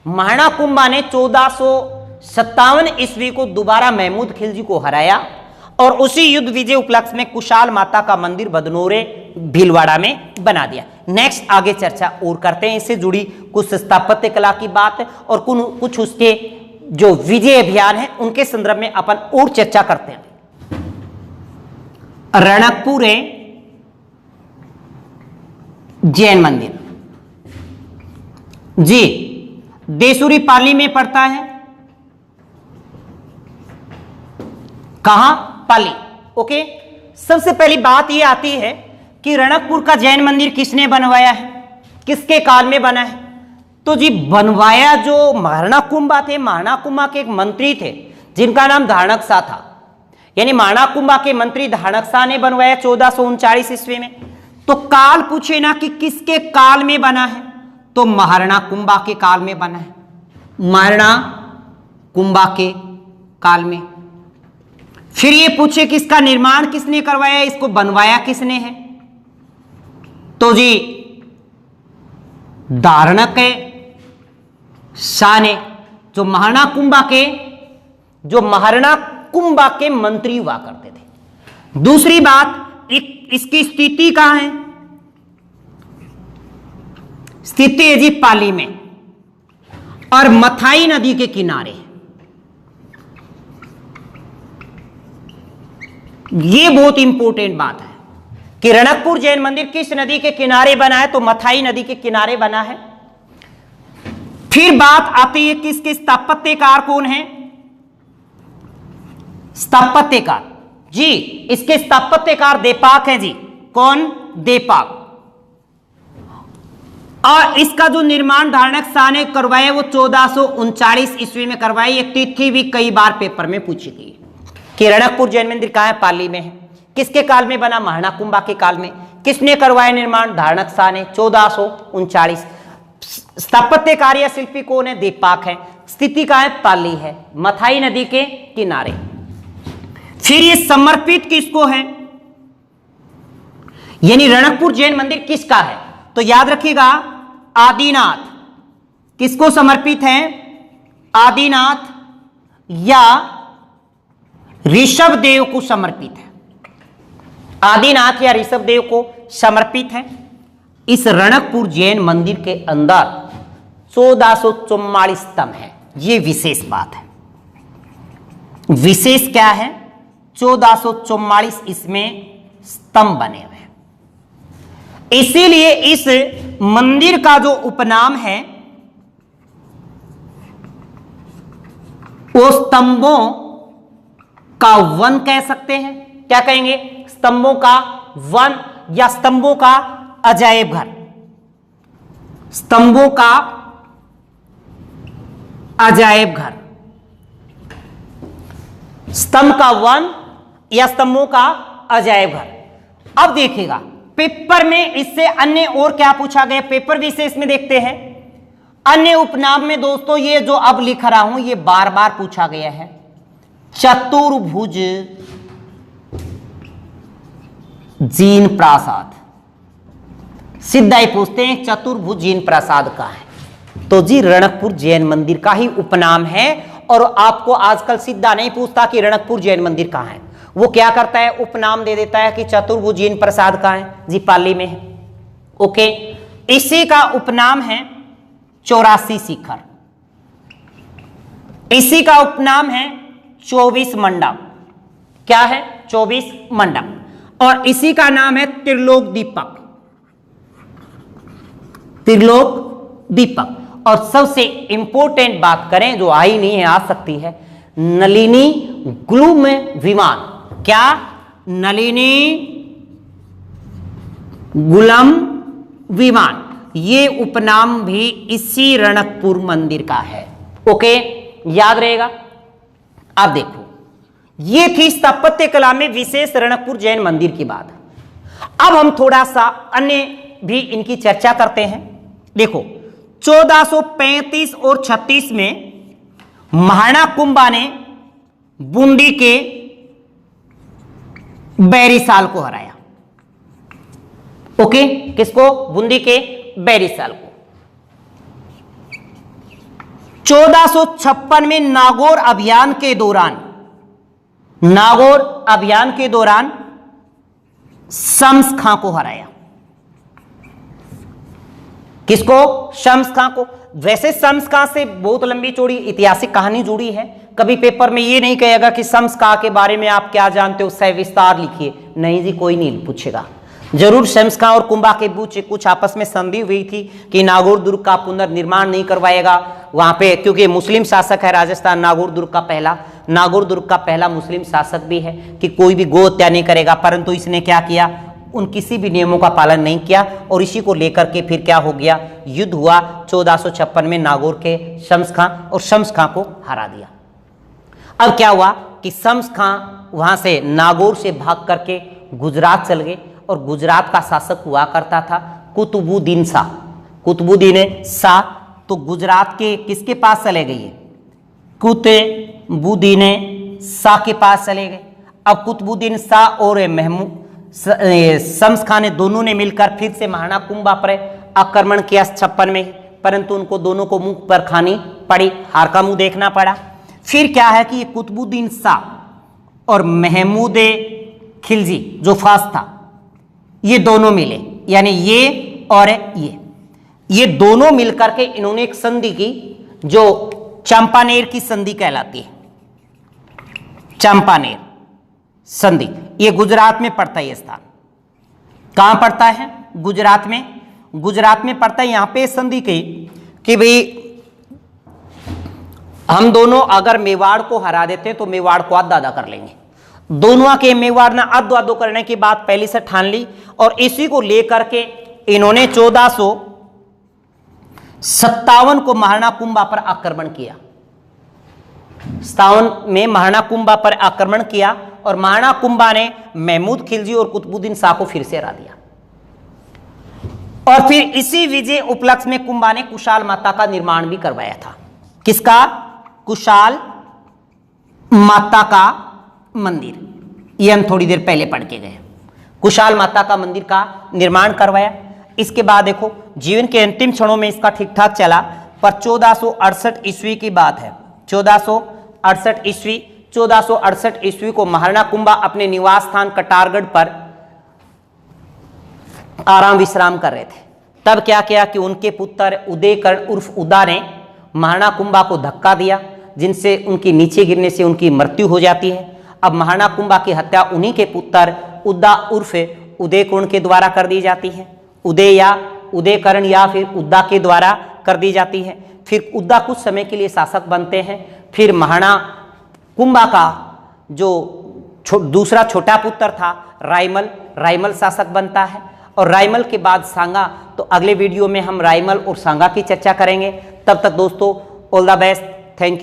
महाराणा कुंभा ने 1457 ईस्वी को दोबारा महमूद खिलजी को हराया और उसी युद्ध विजय उपलक्ष्य में कुशाल माता का मंदिर बदनौरे भीलवाड़ा में बना दिया। नेक्स्ट आगे चर्चा और करते हैं, इससे जुड़ी कुछ स्थापत्य कला की बात और कुछ उसके जो विजय अभियान है उनके संदर्भ में अपन और चर्चा करते हैं। रणकपुर जैन मंदिर जी देसूरी पाली में पड़ता है। कहां? पाली। ओके, सबसे पहली बात यह आती है कि रणकपुर का जैन मंदिर किसने बनवाया है, किसके काल में बना है? तो जी बनवाया जो महाराणा कुंभा थे, महाराणा कुंभा के एक मंत्री थे जिनका नाम धारणकशा था, यानी महाराणा कुंभा के मंत्री धारणकशा ने बनवाया 1439 ईस्वी में। तो काल पूछे ना कि किसके काल में बना है, तो महाराणा कुंभा के काल में बना है, महाराणा कुंभा के काल में। फिर ये पूछे कि इसका निर्माण किसने करवाया, इसको बनवाया किसने है, तो जी धारणकशा ने, जो महाराणा कुंभा के मंत्री हुआ करते थे। दूसरी बात, इसकी स्थिति कहां है? स्थिति है जी पाली में और मथाई नदी के किनारे। यह बहुत इंपॉर्टेंट बात है कि रणकपुर जैन मंदिर किस नदी के किनारे बना है, तो मथाई नदी के किनारे बना है। फिर बात आती है कि इसके स्थापत्यकार कौन है? स्थापत्यकार जी, इसके स्थापत्यकार देपाक हैं जी। कौन? देपाक। और इसका जो निर्माण धारणकशा ने करवाया वो 1439 ईस्वी में करवाई। एक तिथि भी कई बार पेपर में पूछी गई कि रणकपुर जैन मंदिर कहां है? पाली में है। किसके काल में बना? महाराणा कुंभा के काल में। किसने करवाया निर्माण? धारणकशा ने 1439। स्थापत्यकार या शिल्पी कौन है? दीपाक है। स्थिति कहां है? पाली है, मथाई नदी के किनारे। फिर ये समर्पित किसको है, यानी रणकपुर जैन मंदिर किसका है? तो याद रखिएगा, आदिनाथ। किसको समर्पित है? आदिनाथ या ऋषभदेव को समर्पित है। आदिनाथ या ऋषभदेव को समर्पित है। इस रणकपुर जैन मंदिर के अंदर 1444 स्तंभ है। यह विशेष बात है। विशेष क्या है? 1444 इसमें स्तंभ बने हुए हैं। इसीलिए इस मंदिर का जो उपनाम है वो स्तंभों का वन कह सकते हैं। क्या कहेंगे? स्तंभों का वन या स्तंभों का अजायब घर। स्तंभों का अजायब घर, स्तंभ का वन या स्तंभों का अजायब घर। अब देखिएगा पेपर में इससे अन्य और क्या पूछा गया, पेपर विशेष में देखते हैं। अन्य उपनाम में दोस्तों ये जो अब लिख रहा हूं ये बार बार पूछा गया है। चतुर्भुज जीन प्रासाद, सीधा ही पूछते हैं चतुर्भुज जीन प्रासाद का है, तो जी रणकपुर जैन मंदिर का ही उपनाम है। और आपको आजकल सीधा नहीं पूछता कि रणकपुर जैन मंदिर कहां है, वो क्या करता है उपनाम दे देता है कि चतुर्भुज जीन प्रसाद कहां है, जी पाली में है। ओके, इसी का उपनाम है 84 शिखर, इसी का उपनाम है 24 मंडप। क्या है? 24 मंडप। और इसी का नाम है त्रिलोक दीपक, त्रिलोक दीपक। और सबसे इंपॉर्टेंट बात करें जो आई नहीं है, आ सकती है, नलिनी ग्लूम विमान। क्या? नलिनी गुलम विमान। ये उपनाम भी इसी रणकपुर मंदिर का है। ओके, याद रहेगा। अब देखो ये थी स्थापत्य कला में विशेष रणकपुर जैन मंदिर की बात। अब हम थोड़ा सा अन्य भी इनकी चर्चा करते हैं। देखो 1435 और 36 में महाराणा कुंभा ने बूंदी के बैरिसाल को हराया। ओके, किसको? बूंदी के बैरिसाल को। 1456 में नागौर अभियान के दौरान शम्स खां को हराया। किसको? शम्स खां को। वैसे शम्स खां से बहुत लंबी चौड़ी ऐतिहासिक कहानी जुड़ी है। कभी पेपर में ये नहीं कहेगा कि शम्स खां के बारे में आप क्या जानते हो, सविस्तार लिखिए। नहीं जी, कोई नहीं पूछेगा। जरूर शम्स खां और कुंभा के बीच कुछ आपस में संधि हुई थी कि नागौर दुर्ग का पुनर्निर्माण नहीं करवाएगा वहां पे, क्योंकि मुस्लिम शासक है राजस्थान। नागौर दुर्ग का पहला मुस्लिम शासक भी है कि कोई भी गो हत्या नहीं करेगा, परंतु इसने क्या किया? उन किसी भी नियमों का पालन नहीं किया और इसी को लेकर के फिर क्या हो गया? युद्ध हुआ 1456 में नागौर के शम्स खां, और शम्स खां को हरा दिया। अब क्या हुआ कि शम्स खां वहां से नागौर से भाग करके गुजरात चल गए, और गुजरात का शासक हुआ करता था कुतुबुद्दीन शाह। तो गुजरात के किसके पास चले गए? कुतुबुद्दीन शाह के पास चले गए। अब कुतुबुद्दीन शाह और शम्स खां ने दोनों ने मिलकर फिर से महाराणा कुंभा पर आक्रमण किया 56 में, परंतु उनको दोनों को मुंह पर खानी पड़ी, हार का मुंह देखना पड़ा। फिर क्या है कि ये कुतुबुद्दीन शाह और महमूद खिलजी जो फास था, ये दोनों मिले, यानी ये और ये दोनों मिलकर के इन्होंने एक संधि की जो चंपानेर की संधि कहलाती है। चंपानेर संधि ये गुजरात में पड़ता है। ये स्थान कहां पड़ता है? गुजरात में पड़ता है। यहां पे संधि की कि भाई हम दोनों अगर मेवाड़ को हरा देते हैं तो मेवाड़ को आधा कर लेंगे। दोनों के मेवाड़ ना आधो करने की बात पहले से ठान ली, और इसी को लेकर के इन्होंने 1457 को महाराणा कुंभा पर आक्रमण किया। 57 में महाराणा कुंभा पर आक्रमण किया और महाराणा कुंभा ने महमूद खिलजी और कुतुबुद्दीन शाह को फिर से हरा दिया। और फिर इसी विजय उपलक्ष्य में कुंभा ने कुशाल माता का निर्माण भी करवाया था। किसका? कुशाल माता का मंदिर। ये हम थोड़ी देर पहले पढ़ के गए। कुशाल माता का मंदिर का निर्माण करवाया। इसके बाद देखो जीवन के अंतिम क्षणों में इसका ठीक ठाक चला, पर 1468 ईस्वी की बात है। 1468 ईस्वी को महाराणा कुंभा अपने निवास स्थान कटारगढ़ पर आराम विश्राम कर रहे थे। तब क्या किया कि उनके पुत्र उदयकर्ण उर्फ उदा ने महाराणा कुंभा को धक्का दिया, जिनसे उनकी नीचे गिरने से उनकी मृत्यु हो जाती है। अब महाराणा कुंभा की हत्या उन्हीं के पुत्र उदा उर्फ उदयकर्ण के द्वारा कर दी जाती है। उदयकर्ण या फिर उद्दा के द्वारा कर दी जाती है। फिर उद्दा कुछ समय के लिए शासक बनते हैं। फिर महाराणा कुंभा का जो दूसरा छोटा पुत्र था रायमल शासक बनता है, और रायमल के बाद सांगा। तो अगले वीडियो में हम रायमल और सांगा की चर्चा करेंगे। तब तक दोस्तों all the best, thank you.